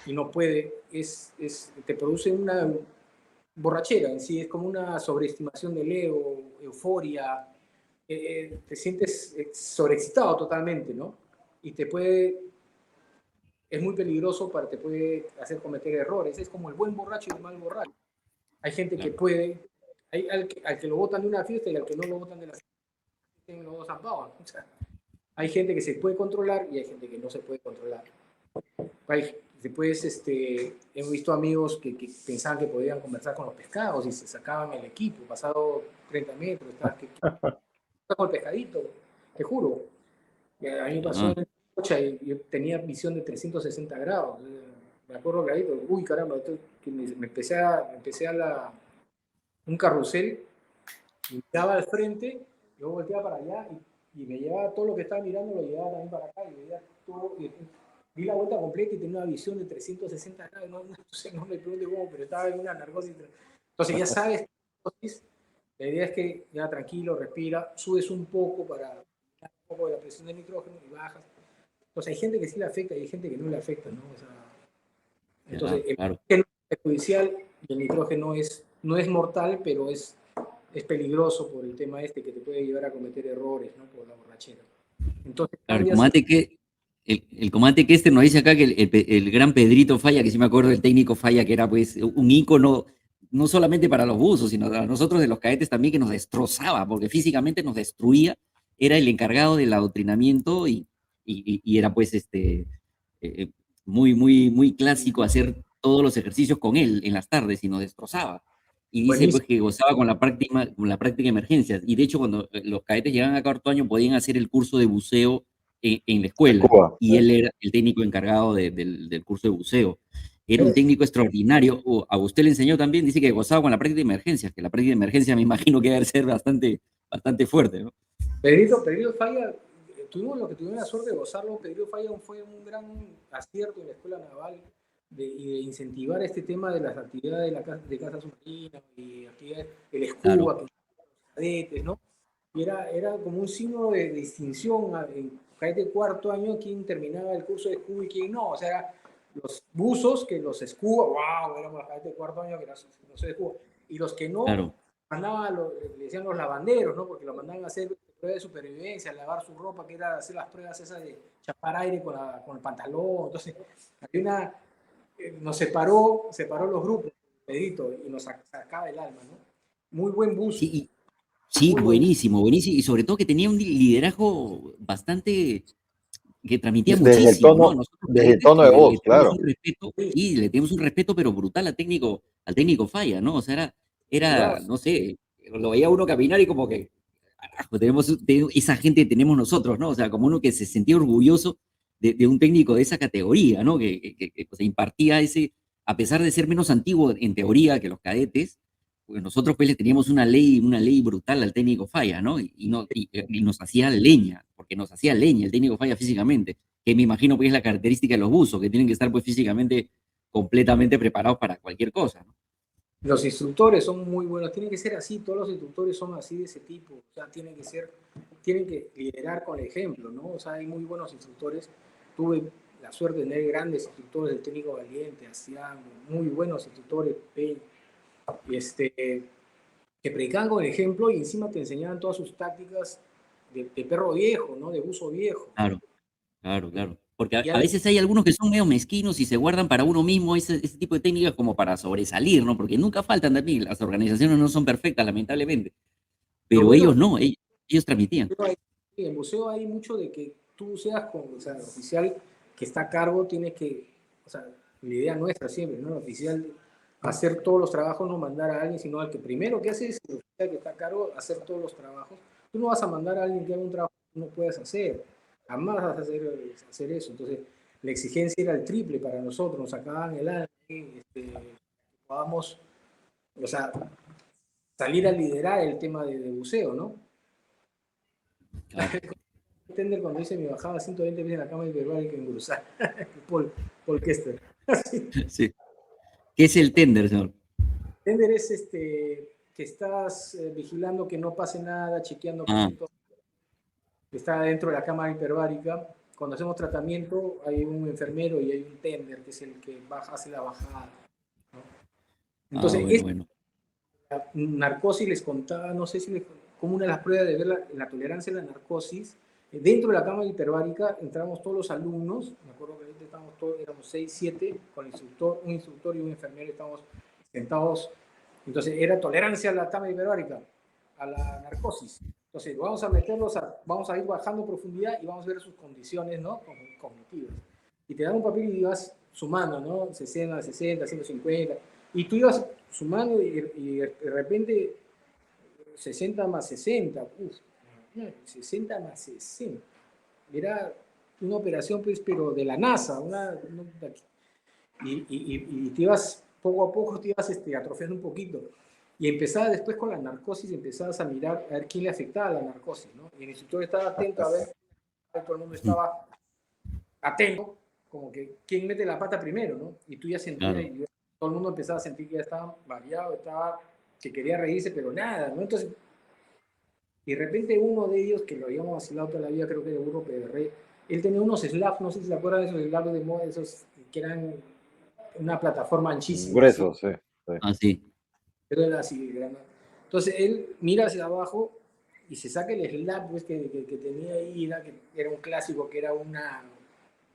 y no puede. Te produce una borrachera en sí, es como una sobreestimación del ego, euforia, te sientes sobreexcitado totalmente, ¿no? Y es muy peligroso, te puede hacer cometer errores. Es como el buen borracho y el mal borracho. Hay gente que puede, hay al que lo botan de una fiesta y al que no lo botan de la fiesta, tienen los dos zampados. O sea, hay gente que se puede controlar y hay gente que no se puede controlar. Después hemos visto amigos que pensaban que podían conversar con los pescados y se sacaban el equipo, pasado 30 metros, con el pescadito, te juro. A mí me pasó en Cocha y yo tenía visión de 360 grados. Me acuerdo clarito, uy caramba, que me empecé a un carrusel, y miraba al frente, yo volteaba para allá y me llevaba todo lo que estaba mirando, lo llevaba también para acá y veía todo. Di la vuelta completa y tenía una visión de 360 grados. No me pregunte cómo, pero estaba en una narcosis. Entonces ya sabes, la idea es que ya tranquilo, respira, subes un poco para un poco de la presión del nitrógeno y bajas. Entonces hay gente que sí le afecta y hay gente que no le afecta, ¿no? O sea, entonces Claro. el perjudicial y el nitrógeno no es mortal, pero es peligroso por el tema que te puede llevar a cometer errores, ¿no? Por la borrachera. Entonces, Claro, el comandante Kester nos dice acá que el gran Pedrito Falla, que sí me acuerdo del técnico Falla, que era pues un ícono, no solamente para los buzos, sino para nosotros de los cadetes también, que nos destrozaba, porque físicamente nos destruía, era el encargado del adoctrinamiento y era pues muy clásico hacer todos los ejercicios con él en las tardes y nos destrozaba. Y dice pues que gozaba con la práctica de emergencias. Y de hecho, cuando los cadetes llegaban a cuarto año, podían hacer el curso de buceo en la escuela. Cuba. Y él era el técnico encargado del curso de buceo. Era un técnico extraordinario. A usted le enseñó también, dice que gozaba con la práctica de emergencias, que la práctica de emergencias me imagino que debe ser bastante fuerte, ¿no? Pedrito Falla, tuvimos la suerte de gozarlo. Pedrito Falla fue un gran acierto en la escuela naval y de incentivar este tema de las actividades de caza submarina y actividades, el escuba, los cadetes, ¿no? Y era como un signo de distinción en cadete cuarto año quién terminaba el curso de escuba y quién no. O sea, los buzos que los escuba, wow, éramos los cadetes de cuarto año que no se escuba. Y los que no, le decían los lavanderos, ¿no? Porque lo mandaban a hacer pruebas de supervivencia, a lavar su ropa, que era hacer las pruebas esas de chapar aire con el pantalón. Entonces, nos separó los grupos, Pedrito, y nos sacaba el alma, ¿no? Muy buen buzo. Sí, buenísimo. Y sobre todo que tenía un liderazgo bastante, que transmitía muchísimo, ¿no? Desde el tono de voz, claro. Le tenemos un respeto, pero brutal al técnico Falla, ¿no? O sea, era no sé, lo veía uno caminar y como que, carajo, esa gente tenemos nosotros, ¿no? O sea, como uno que se sentía orgulloso de un técnico de esa categoría, ¿no? Que pues, impartía a pesar de ser menos antiguo en teoría que los cadetes, pues nosotros pues le teníamos una ley brutal al técnico Falla, ¿no? Y nos hacía leña, porque nos hacía leña el técnico Falla físicamente, que me imagino pues es la característica de los buzos, que tienen que estar pues físicamente completamente preparados para cualquier cosa, ¿no? Los instructores son muy buenos, tienen que ser así, todos los instructores son así de ese tipo, o sea, tienen que liderar con el ejemplo, ¿no? O sea, hay muy buenos instructores. Tuve la suerte de tener grandes instructores, el técnico Valiente, Asiano, muy buenos instructores, que predicaban con el ejemplo y encima te enseñaban todas sus tácticas de perro viejo, ¿no? De buzo viejo. Claro. Porque a veces hay algunos que son medio mezquinos y se guardan para uno mismo ese tipo de técnicas como para sobresalir, ¿no? Porque nunca faltan también, las organizaciones no son perfectas, lamentablemente. Pero ellos no, ellos transmitían. En el buceo hay mucho de que tú seas el oficial que está a cargo, tiene que, o sea, la idea nuestra siempre, ¿no? El oficial hacer todos los trabajos, no mandar a alguien, sino al que primero que hace es el oficial que está a cargo de hacer todos los trabajos. Tú no vas a mandar a alguien que haga un trabajo que no puedas hacer, jamás vas a hacer eso. Entonces, la exigencia era el triple para nosotros, nos sacaban el alma, podamos, o sea, salir a liderar el tema de buceo, ¿no? Claro. Tender cuando dice me bajaba 120 veces en la cama hiperbárica en Cruzar. Paul Kester. Sí. ¿Qué es el tender, señor? Tender es que estás vigilando que no pase nada, chequeando que todo está dentro de la cámara hiperbárica. Cuando hacemos tratamiento hay un enfermero y hay un tender que es el que hace la bajada, ¿no? Entonces, bueno. La narcosis les contaba, no sé si como una de las pruebas de ver la tolerancia a la narcosis, dentro de la cámara hiperbárica entramos todos los alumnos, me acuerdo que estábamos todos, éramos 6, 7, con el instructor, un instructor y un enfermero, estábamos sentados. Entonces era tolerancia a la cámara hiperbárica, a la narcosis. Entonces vamos a meterlos, vamos a ir bajando profundidad y vamos a ver sus condiciones, ¿no?, cognitivas. Y te dan un papel y vas sumando, ¿no? 60, 60, 150. Y tú ibas sumando y de repente 60 más 60. 60 más 60. Era una operación, pues, pero de la NASA. Y te ibas, poco a poco, te ibas atrofiando un poquito. Y empezaba después con la narcosis, empezabas a mirar a ver quién le afectaba la narcosis, ¿no? Y el instructor estaba atento a ver, todo el mundo estaba atento, como que quién mete la pata primero, ¿no? Y tú ya sentías, claro. Todo el mundo empezaba a sentir que ya estaba variado, que quería reírse, pero nada, ¿no? Entonces, y de repente uno de ellos, que lo habíamos vacilado toda la vida, creo que de Burro Pedrrey, él tenía unos slaps, no sé si se acuerdan de esos slaps de moda, esos que eran una plataforma anchísima. Gruesos, sí. Sí. Pero era así, grande. Entonces él mira hacia abajo y se saca el slap, pues, que tenía ahí, que era un clásico, que era una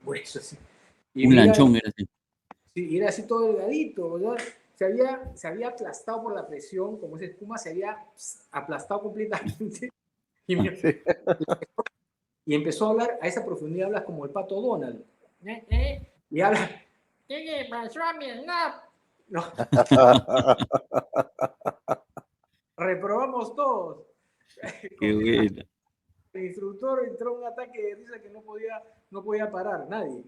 hueso así. Y un lanchón era así. Sí, y era así todo delgadito, ¿verdad? Se había aplastado por la presión, como esa espuma se había aplastado completamente. Y empezó a hablar, a esa profundidad hablas como el Pato Donald. Y habla, ¿qué pasó a mi snap? No. Reprobamos todos. Qué bueno. El instructor entró en un ataque de risa que no podía parar, nadie.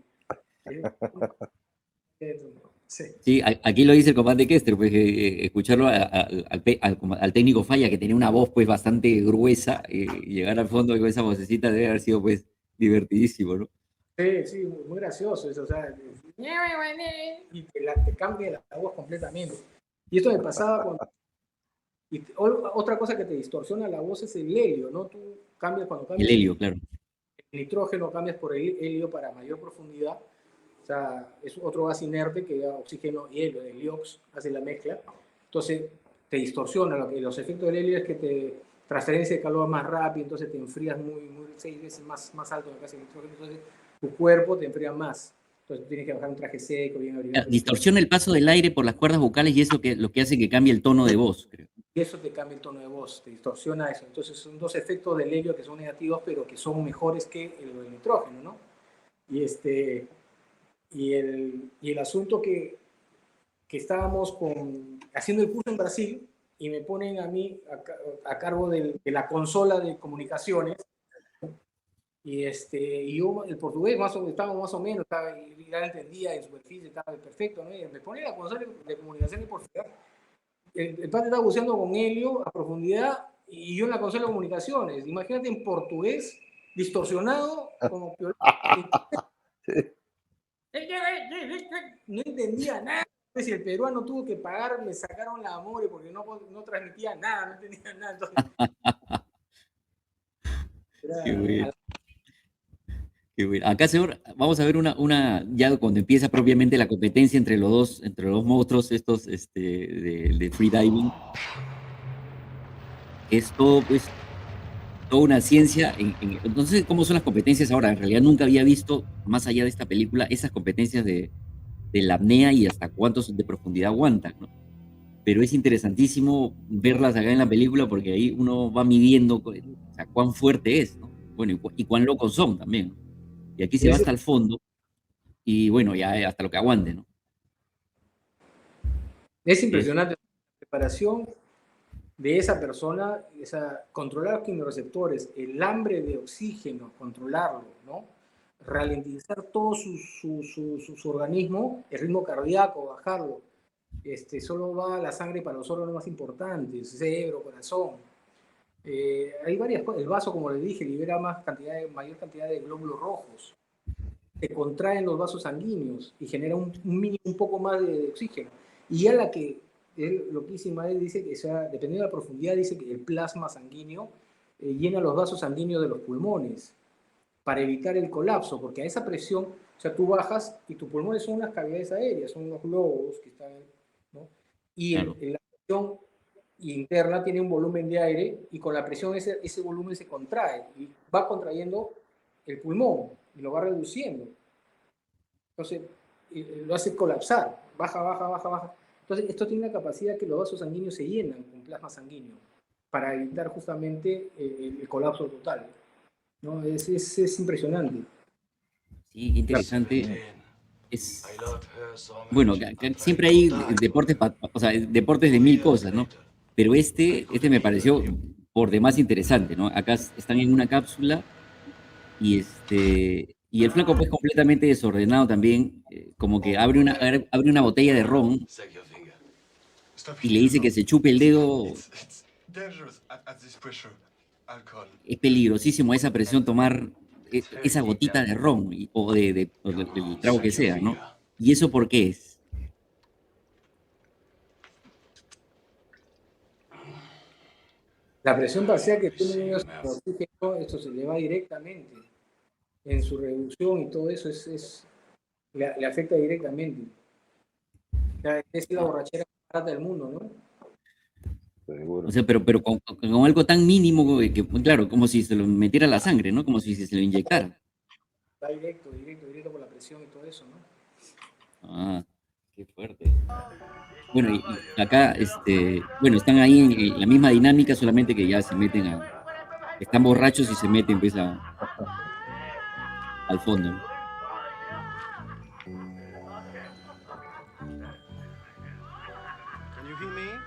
Sí, aquí lo dice el comandante Kester, pues escucharlo al técnico Falla, que tenía una voz pues bastante gruesa, y llegar al fondo con esa vocecita debe haber sido pues divertidísimo, ¿no? Sí, muy gracioso eso, o sea, y te cambia la voz completamente. Y esto me pasaba cuando... otra cosa que te distorsiona la voz es el helio, ¿no? Tú cambias cuando cambias... El helio, claro. El nitrógeno cambias por el helio para mayor profundidad. O sea, es otro gas inerte que da oxígeno y helio, el heliox hace la mezcla. Entonces, te distorsiona. Los efectos del helio es que te transferencia de calor más rápido, entonces te enfrías muy 6 veces más alto de lo que hace el nitrógeno. Entonces, tu cuerpo te enfría más. Entonces, tienes que bajar un traje seco, bien abrigado. Distorsiona el paso del aire por las cuerdas vocales y eso lo que hace que cambie el tono de voz, creo. Y eso te cambia el tono de voz, te distorsiona eso. Entonces, son dos efectos del helio que son negativos, pero que son mejores que el nitrógeno, ¿no? Y el asunto que estábamos haciendo el curso en Brasil y me ponen a mí a cargo de la consola de comunicaciones y yo el portugués estaba más o menos, ya entendía en superficie, estaba perfecto, ¿no? Y me pone la consola de comunicaciones por fuera. El padre estaba buceando con helio a profundidad y yo en la consola de comunicaciones. Imagínate en portugués distorsionado como no entendía nada. Si el peruano tuvo que pagar, me sacaron la amore porque no transmitía nada, no entendía nada. Entonces, Qué bueno. Qué bueno. Acá, señor, vamos a ver ya cuando empieza propiamente la competencia entre los dos monstruos estos de freediving. Es todo, pues, toda una ciencia. Entonces, ¿cómo son las competencias ahora? En realidad nunca había visto, más allá de esta película, esas competencias de la apnea y hasta cuántos de profundidad aguantan, ¿no? Pero es interesantísimo verlas acá en la película porque ahí uno va midiendo, o sea, cuán fuerte es, ¿no? Bueno, y cuán locos son también, ¿no? Y aquí se va hasta el fondo y bueno, ya hasta lo que aguante, ¿no? Es impresionante la preparación de esa persona, controlar los quimiorreceptores, el hambre de oxígeno, controlarlo, ¿no? Ralentizar todo su organismo, el ritmo cardíaco, bajarlo. Solo va la sangre para los órganos más importantes, cerebro, corazón. Hay varias cosas. El vaso, como le dije, libera mayor cantidad de glóbulos rojos. Se contraen los vasos sanguíneos y genera un poco más de oxígeno. Y ya lo que dice Ismael dice que, dependiendo de la profundidad, dice que el plasma sanguíneo llena los vasos sanguíneos de los pulmones para evitar el colapso, porque a esa presión, o sea, tú bajas y tus pulmones son unas cavidades aéreas, son unos globos que están, ¿no? Y Claro. la presión interna tiene un volumen de aire y con la presión ese volumen se contrae y va contrayendo el pulmón y lo va reduciendo. Entonces, lo hace colapsar, baja. Entonces, esto tiene la capacidad que los vasos sanguíneos se llenan con plasma sanguíneo para evitar justamente el colapso total, ¿no? Es impresionante. Sí, qué interesante. Bueno, siempre hay deportes, o sea, deportes de mil cosas, ¿no? Pero este me pareció por demás interesante, ¿no? Acá están en una cápsula y el flaco pues completamente desordenado también, como que abre una botella de ron y le dice que se chupe el dedo. Es peligrosísimo a esa presión tomar esa gotita de ron o del trago que sea, ¿no? ¿Y eso por qué es? La presión parcial que tienen ellos con oxígeno, esto se le va directamente en su reducción y todo eso le afecta directamente. O sea, es la borrachera más barata del mundo, ¿no? Seguro. O sea, pero con algo tan mínimo que, claro, como si se lo metiera a la sangre, ¿no? Como si se lo inyectara. Va directo por la presión y todo eso, ¿no? Ah, qué fuerte. Bueno, y acá, bueno, están ahí en la misma dinámica, solamente que ya se meten están borrachos y se meten pues al fondo, ¿no? Can you hear me?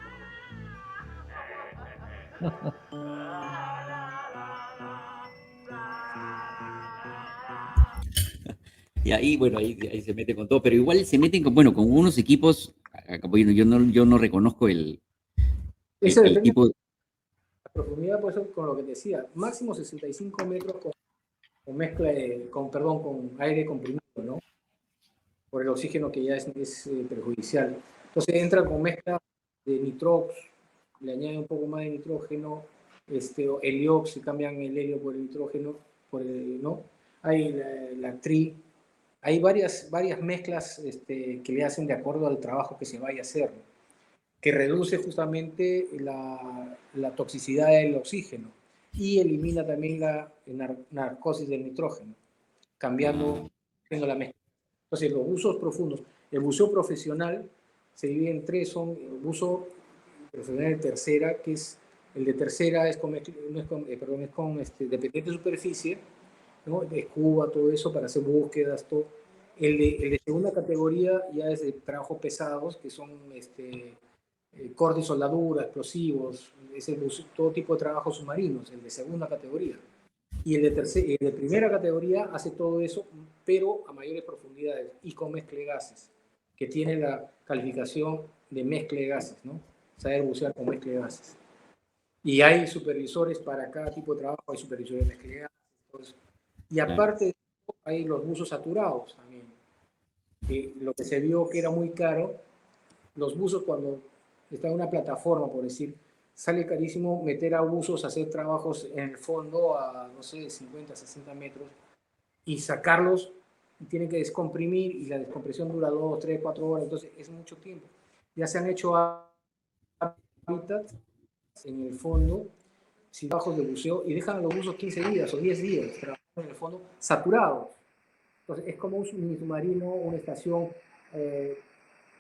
Y ahí, bueno, ahí se mete con todo, pero igual se meten bueno, con unos equipos, bueno, yo no reconozco Eso el depende de tipo, la profundidad, por eso con lo que te decía, máximo 65 metros con mezcla con aire comprimido, ¿no? Por el oxígeno que ya es perjudicial. Entonces entra con mezcla de nitrox, le añaden un poco más de nitrógeno, heliox, y cambian el helio por el nitrógeno, ¿no? Hay la tri, hay varias mezclas que le hacen de acuerdo al trabajo que se vaya a hacer, que reduce justamente la toxicidad del oxígeno y elimina también la narcosis del nitrógeno, cambiando la mezcla. Entonces, los buzos profundos, el buceo profesional se divide en tres, son el buzo profesional de tercera, que es el de tercera es con dependiente de superficie, ¿no? De escuba, todo eso, para hacer búsquedas, todo. El de segunda categoría ya es de trabajos pesados, que son corte y soldadura, explosivos, todo tipo de trabajos submarinos, el de segunda categoría. Y el de primera categoría hace todo eso, pero a mayores profundidades y con mezcla de gases, que tiene la calificación de mezcla de gases, ¿no? Saber bucear con mezcla de gases. Y hay supervisores para cada tipo de trabajo, hay supervisores de mezcla de gases, todo eso. Y aparte de eso, hay los buzos saturados también. Lo que se vio que era muy caro, los buzos cuando está en una plataforma, por decir, sale carísimo meter a buzos a hacer trabajos en el fondo a, no sé, 50, 60 metros y sacarlos, y tienen que descomprimir y la descompresión dura 2, 3, 4 horas, entonces es mucho tiempo. Ya se han hecho hábitats en el fondo, sin trabajos de buceo, y dejan a los buzos 15 días o 10 días trabajando en el fondo saturados. Entonces es como un submarino, una estación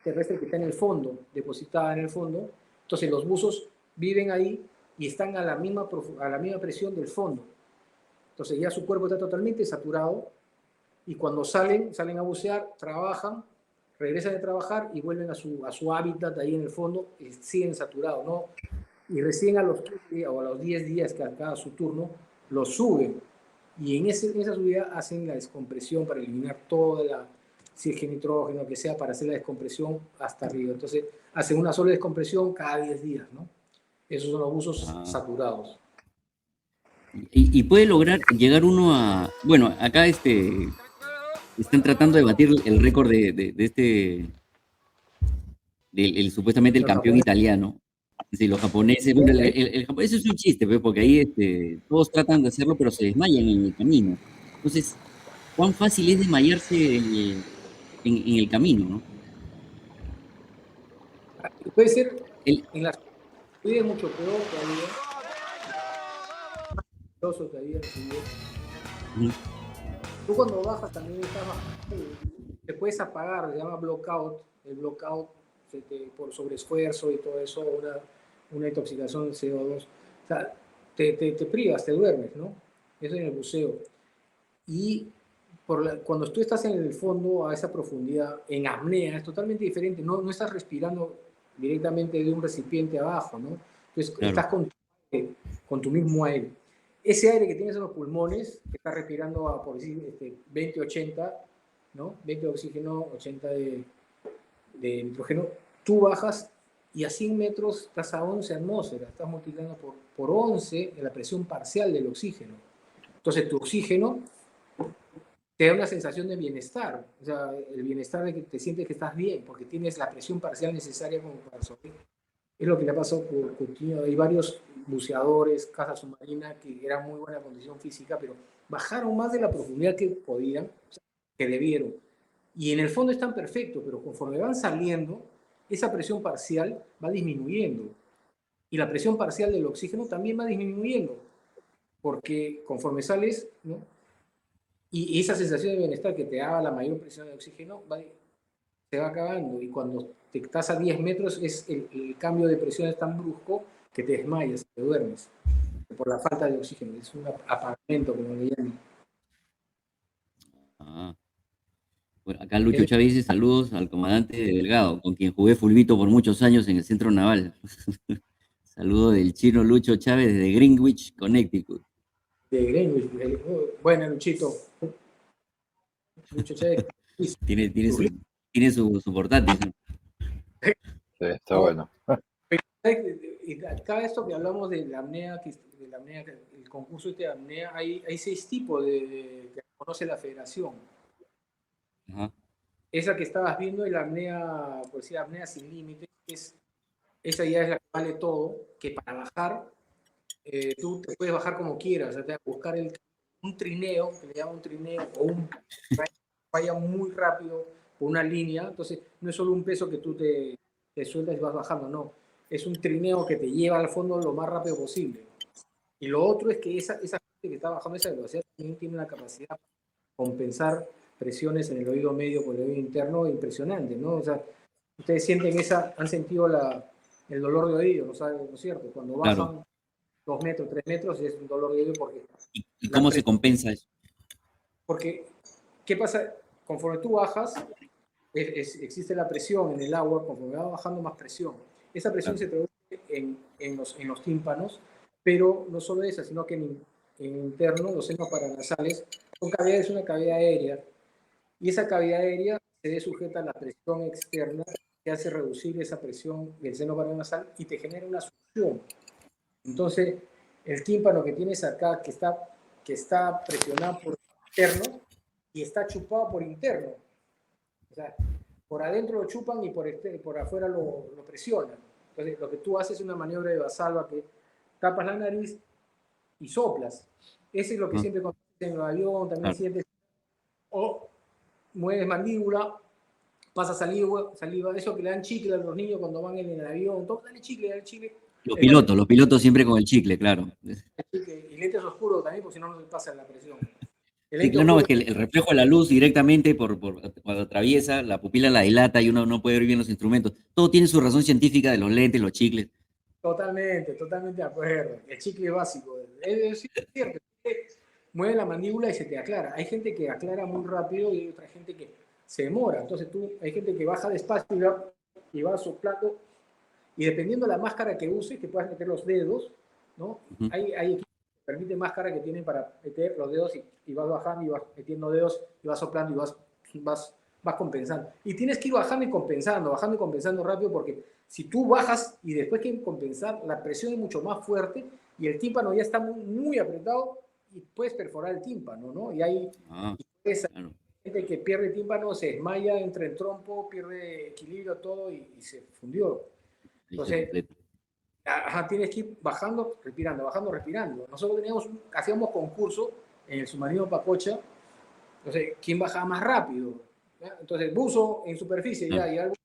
terrestre que está en el fondo, depositada en el fondo. Entonces los buzos viven ahí y están a la misma presión del fondo. Entonces ya su cuerpo está totalmente saturado y cuando salen a bucear, trabajan regresan de trabajar y vuelven a su hábitat ahí en el fondo y siguen saturados, ¿no? Y recién a los 15 o a los 10 días que acaba su turno, los suben. Y en esa subida hacen la descompresión para eliminar toda la, si es que nitrógeno, que sea, para hacer la descompresión hasta arriba. Entonces, hacen una sola descompresión cada 10 días, ¿no? Esos son los buzos saturados. Y puede lograr llegar uno a... Bueno, acá están tratando de batir el récord supuestamente el Los campeón japoneses. italiano. Sí, los japoneses, bueno, el japonés es un chiste, pues, porque ahí todos tratan de hacerlo, pero se desmayan en el camino. Entonces, ¿cuán fácil es desmayarse en el camino, no? Puede ser, El- en la subida es mucho peor todavía, peligroso todavía en la subida. Ujú. Tú cuando bajas también estás bajando, te puedes apagar, se llama blockout. El blockout por sobreesfuerzo y todo eso, una intoxicación de CO2. O sea, te privas, te duermes, ¿no? Eso en el buceo. Y cuando tú estás en el fondo, a esa profundidad, en apnea, es totalmente diferente. No estás respirando directamente de un recipiente abajo, ¿no? Entonces Claro. estás con tu mismo aire. Ese aire que tienes en los pulmones, que estás respirando a, por decir, 20-80, ¿no? 20 de oxígeno, 80 de nitrógeno, tú bajas y a 100 metros estás a 11 atmósferas, estás multiplicando por 11 en la presión parcial del oxígeno. Entonces tu oxígeno te da una sensación de bienestar, o sea, el bienestar de que te sientes que estás bien, porque tienes la presión parcial necesaria como para sobrevivir. Es lo que le ha pasado por Coutinho. Hay varios buceadores, caza submarina, que eran muy buena condición física, pero bajaron más de la profundidad que podían, o sea, que debieron. Y en el fondo están perfectos, pero conforme van saliendo, esa presión parcial va disminuyendo. Y la presión parcial del oxígeno también va disminuyendo, porque conforme sales, ¿no? Y esa sensación de bienestar que te da la mayor presión de oxígeno se va acabando. Y cuando te estás a 10 metros, el cambio de presión es tan brusco que te desmayas, te duermes, por la falta de oxígeno. Es un apagamiento, como le llaman. Ah. Bueno, acá Lucho Chávez dice saludos al comandante Delgado, con quien jugué fulbito por muchos años en el centro naval. Saludo del chino Lucho Chávez desde Greenwich, Connecticut. De Greenwich. Buena, Luchito. Lucho Chávez. Tiene su portátil, ¿no? Sí, está bueno. Y cada esto que hablamos de la apnea, el concurso de apnea, hay 6 tipos que conoce la federación. Ajá. Esa que estabas viendo es la apnea, por decir, apnea sin límites, esa ya es la que vale todo, que para bajar, tú te puedes bajar como quieras, o sea, te vas a buscar un trineo, que le llaman un trineo, o un vaya muy rápido por una línea, entonces no es solo un peso que tú te sueltas y vas bajando, no, es un trineo que te lleva al fondo lo más rápido posible. Y lo otro es que esa gente que está bajando esa velocidad también tiene la capacidad de compensar presiones en el oído medio con el oído interno impresionante, ¿no? O sea, ustedes sienten han sentido el dolor de oído, ¿no es cierto? Cuando bajan Claro. 2 metros, 3 metros, es un dolor de oído porque... ¿Y cómo se compensa eso? Porque, ¿qué pasa? Conforme tú bajas, existe la presión en el agua, conforme va bajando más presión. Esa presión se traduce en los tímpanos, pero no solo esa, sino que en interno, los senos paranasales, son cavidades, una cavidad aérea, y esa cavidad aérea se ve sujeta a la presión externa que hace reducir esa presión del seno paranasal y te genera una succión. Entonces, el tímpano que tienes acá, que está presionado por interno y está chupado por interno. O sea, por adentro lo chupan y por afuera lo presionan. Entonces, lo que tú haces es una maniobra de Valsalva que tapas la nariz y soplas. Ese es lo que siempre cuando en el avión, también sientes. O mueves mandíbula, pasa saliva, eso que le dan chicle a los niños cuando van en el avión, dale chicle. Los pilotos siempre con el chicle, claro. Y lentes oscuros también, porque si no, no se pasa la presión. Sí, claro, no, es que el reflejo de la luz directamente cuando atraviesa, la pupila la dilata y uno no puede ver bien los instrumentos. Todo tiene su razón científica de los lentes, los chicles. Totalmente de acuerdo. El chicle básico. Es cierto. Mueve la mandíbula y se te aclara. Hay gente que aclara muy rápido y hay otra gente que se demora. Entonces hay gente que baja despacio y va soplando, y dependiendo de la máscara que uses, que puedas meter los dedos, ¿no? Ujú. Hay equipos que permiten máscara que tienen para meter los dedos y vas bajando y vas metiendo dedos y vas soplando y vas compensando. Y tienes que ir bajando y compensando rápido, porque si tú bajas y después que compensar, la presión es mucho más fuerte y el tímpano ya está muy, muy apretado y puedes perforar el tímpano, ¿no? Y hay esa Claro. gente que pierde tímpano, se desmaya, entra en trompo, pierde equilibrio, todo y se fundió. Ahí se Entonces, completa. tienes que ir bajando, respirando. Nosotros hacíamos concurso en el submarino Pacocha, entonces, ¿quién bajaba más rápido? ¿Ya? Entonces, buzo en superficie, ya, y algo de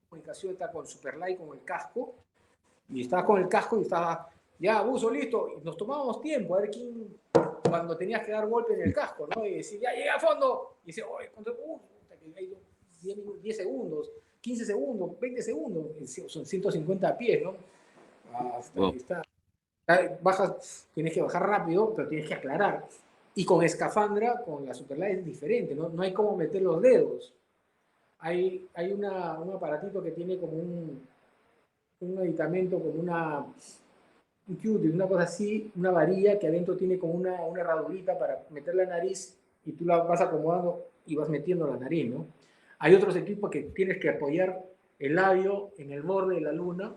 comunicación está con Superlight, con el casco, y estabas con el casco y estabas, ya, buzo, listo, y nos tomábamos tiempo a ver quién, cuando tenías que dar golpe en el casco, ¿no? Y decir, ya, llega a fondo, y dice, oye, hay 10 segundos, 15 segundos, 20 segundos, son 150 pies, ¿no? Hasta Wow. ahí está. Bajas, tienes que bajar rápido, pero tienes que aclarar. Y con escafandra, con la Superlight es diferente, ¿no? No hay cómo meter los dedos. Hay un aparatito que tiene como un aditamento, como un cute, una cosa así, una varilla que adentro tiene como una herradurita para meter la nariz y tú la vas acomodando y vas metiendo la nariz, ¿no? Hay otros equipos que tienes que apoyar el labio en el borde de la luna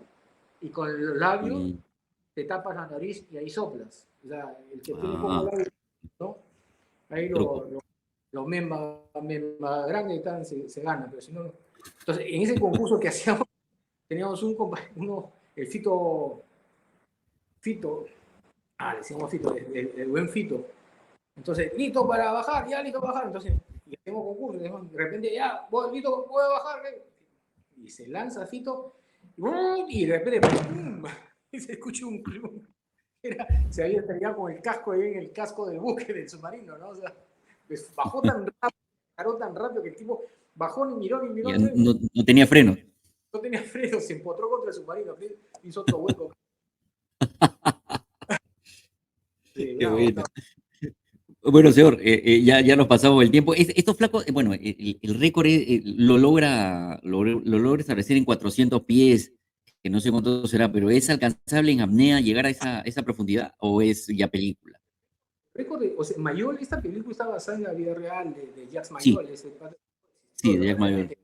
y con el labio te tapas la nariz y ahí soplas. O sea, el que tiene poco labio, ¿no? Ahí los membas grandes y tal, se gana, pero si no. Entonces, en ese concurso que hacíamos, teníamos el Fito, le decíamos Fito, el buen Fito. Entonces, listo para bajar, ya listo para bajar. Entonces, y hacemos concurso, de repente, ya, listo, voy a bajar. Y se lanza Fito, y de repente, ¡pum! Y se escucha un club. Se había estrellado con el casco ahí en el casco del buque del submarino, ¿no? O sea, pues bajó tan rápido, paró tan rápido que el tipo bajó ni miró, Ya no tenía freno. no tenía freno, se empotró contra el submarino, hizo otro hueco. Sí, Qué no, bueno. no. Bueno, señor, ya nos pasamos el tiempo. Estos flacos, bueno, el récord lo logra establecer en 400 pies, que no sé cuánto será, pero ¿es alcanzable en apnea llegar a esa profundidad o es ya película? O sea, Mayol, esta película está basada en la vida real de Jacques Sí, Mayol, ese padre de sí, historia, de Jack Mayor. realmente.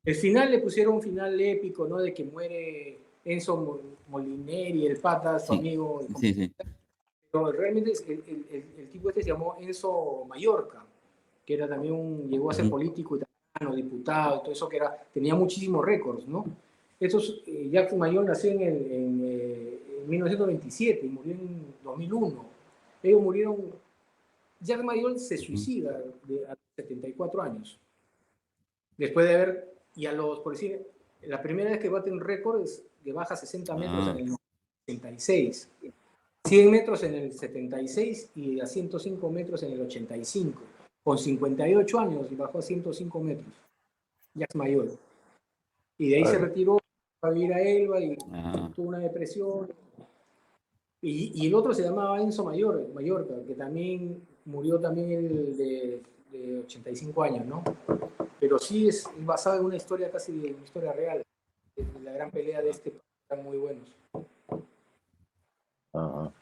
El final le pusieron un final épico, ¿no? De que muere Enzo Molineri, el pata, su Sí, amigo. sí, sí. Pero realmente el tipo este se llamó Enzo Mallorca, que era también llegó a ser Ujú. político italiano, diputado, y todo eso, tenía muchísimos récords, ¿no? Jacques Mayol nació en 1927 y murió en 2001. Ellos murieron, Jacques Mayol se suicida a 74 años, después de haber, por decir, la primera vez que bate un récord es que baja 60 metros en el 66. 100 metros en el 76 y a 105 metros en el 85. Con 58 años y bajó a 105 metros. Jacques Mayol. Y de ahí se retiró para ir a Elba y tuvo una depresión. Y el otro se llamaba Enzo Mallorca, que también murió también de 85 años, ¿no? Pero sí es basado en una historia casi de una historia real. La gran pelea de están muy buenos. Ajá.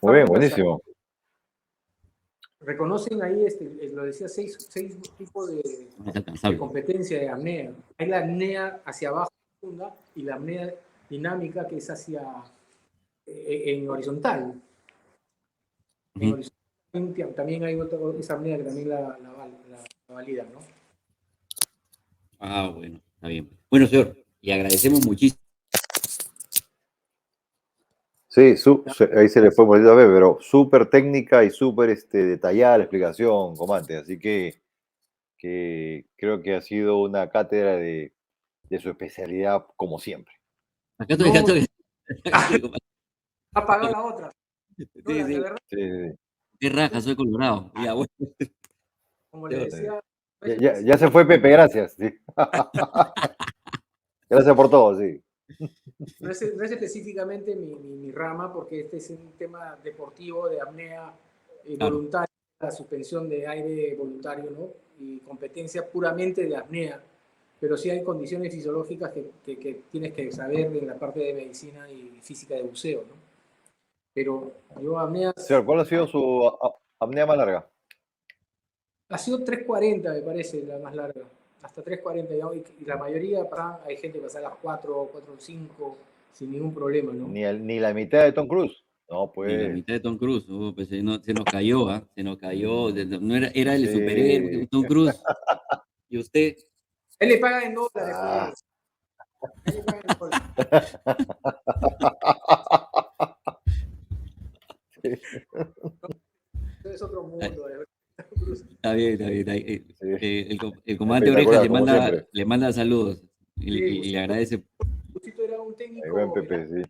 Muy bien, buenísimo. Reconocen ahí, lo decía, seis tipos de competencia de apnea. Hay la apnea hacia abajo profunda y la apnea dinámica que es en horizontal. En horizontal también hay esa apnea que también la valida, ¿no? Bueno, está bien. Bueno, señor, le agradecemos muchísimo. Sí, ahí se le fue volviendo a ver, pero súper técnica y súper detallada la explicación, comandante. Así que creo que ha sido una cátedra de su especialidad, como siempre. Acá estoy. Apagó la otra. Sí, No, de sí. verdad, Sí. Qué raja, soy colorado. Ya, bueno. como le decía, Ya se fue Pepe, gracias. Sí. Gracias por todo, sí. no es específicamente mi rama, porque este es un tema deportivo de apnea voluntaria, la suspensión de aire voluntario, ¿no? y competencia puramente de apnea, pero sí hay condiciones fisiológicas que tienes que saber en la parte de medicina y física de buceo, ¿no? Pero yo apnea Señor, ¿cuál ha sido su apnea más larga? ha sido 3:40, me parece, la más larga. Hasta 3:40, y la mayoría hay gente que pasa a las 4:05 sin ningún problema, ¿no? Ni la mitad de Tom Cruise. No, Ni la pues. mitad de Tom Cruise, pues, se nos cayó, ¿ah? Se nos cayó. No era el Sí. superhéroe, Tom Cruise. Y usted, Él le paga en dólares, Ah. pues. Él le paga en dólares. Es otro mundo, Tom Cruise. está bien, está bien. Está bien. Sí. El comandante Orejas Espectacular, como siempre. le manda saludos y Sí, le agradece. Gustito era un Ahí técnico ven, Pepe, sí.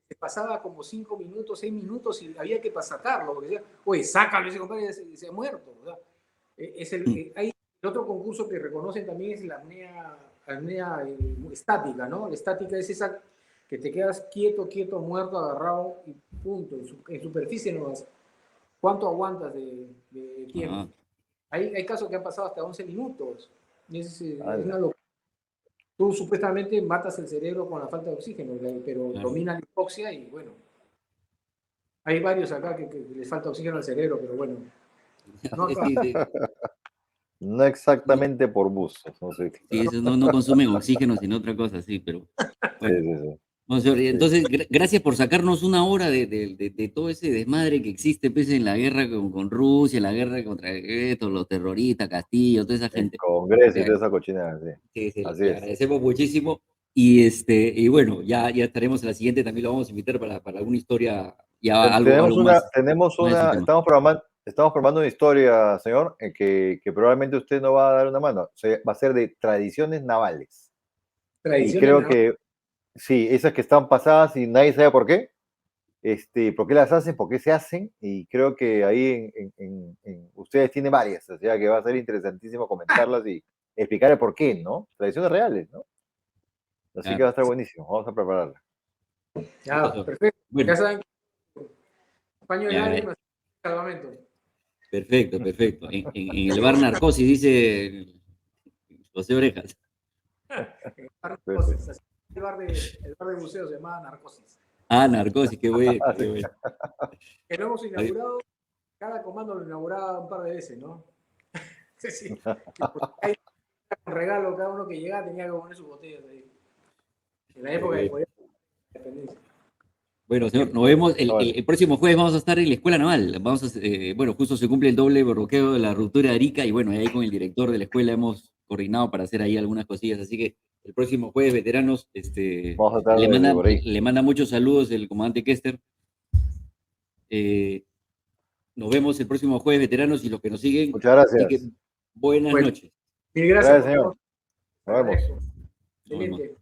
que pasaba como 5 minutos, 6 minutos y había que sacarlo, porque decía, oye, sácalo, ese compadre se ha muerto. ¿Verdad? Hay el otro concurso que reconocen también es la apnea estática, ¿no? La estática es esa que te quedas quieto, muerto, agarrado y punto, en superficie no vas. ¿Cuánto aguantas de tiempo? Ah, Hay casos que han pasado hasta 11 minutos. Es Ala. una locura. Tú supuestamente matas el cerebro con la falta de oxígeno, pero claro. domina la hipoxia y bueno. Hay varios acá que les falta oxígeno al cerebro, pero bueno. No acá. Sí, No exactamente por buzos, no sé. sí, eso no consumen oxígeno, sino otra cosa, sí, pero Sí, bueno. sí, sí. No, señor, entonces, gracias por sacarnos una hora de todo ese desmadre que existe pues, en la guerra con Rusia, en la guerra contra estos, los terroristas, Castillo, toda esa El gente. Congreso y toda esa cochinada, sí. Sí, sí, Así le es. agradecemos muchísimo. Y bueno, ya estaremos en la siguiente, también lo vamos a invitar para alguna historia, ya algo más de ese tema. Estamos formando una historia, señor, en que probablemente usted no va a dar una mano. Va a ser de tradiciones navales. Y Tradiciones, creo ¿no? que, sí, esas que están pasadas y nadie sabe por qué. ¿Por qué las hacen? ¿Por qué se hacen? Y creo que ahí ustedes tienen varias, o sea que va a ser interesantísimo comentarlas y explicar el por qué, ¿no? Tradiciones reales, ¿no? Así que va a estar buenísimo, vamos a prepararla. Ya, perfecto. Bueno, Ya saben, paño de ya, lágrimas, salvamento. perfecto. En el bar Narcosis, dice José Orejas. Narcosis. El bar de buceo se llamaba Narcosis. Ah, Narcosis, qué bueno, qué bueno. Que lo hemos inaugurado, cada comando lo inauguraba un par de veces, ¿no? Sí, sí. Hay un regalo, cada uno que llegaba tenía que poner sus botellas ahí. En la época de independencia. Bueno, señor, nos vemos el próximo jueves. Vamos a estar en la Escuela Naval. Bueno, justo se cumple el doble bloqueo de la ruptura de Arica y bueno, ahí con el director de la escuela hemos coordinado para hacer ahí algunas cosillas. Así que el próximo jueves, veteranos, Vamos a estar desde por ahí. le manda muchos saludos el comandante Kester. Nos vemos el próximo jueves, veteranos, y los que nos siguen. Muchas gracias. Así que buenas noches. Mil gracias, Gracias, señor. Nos vemos. Excelente.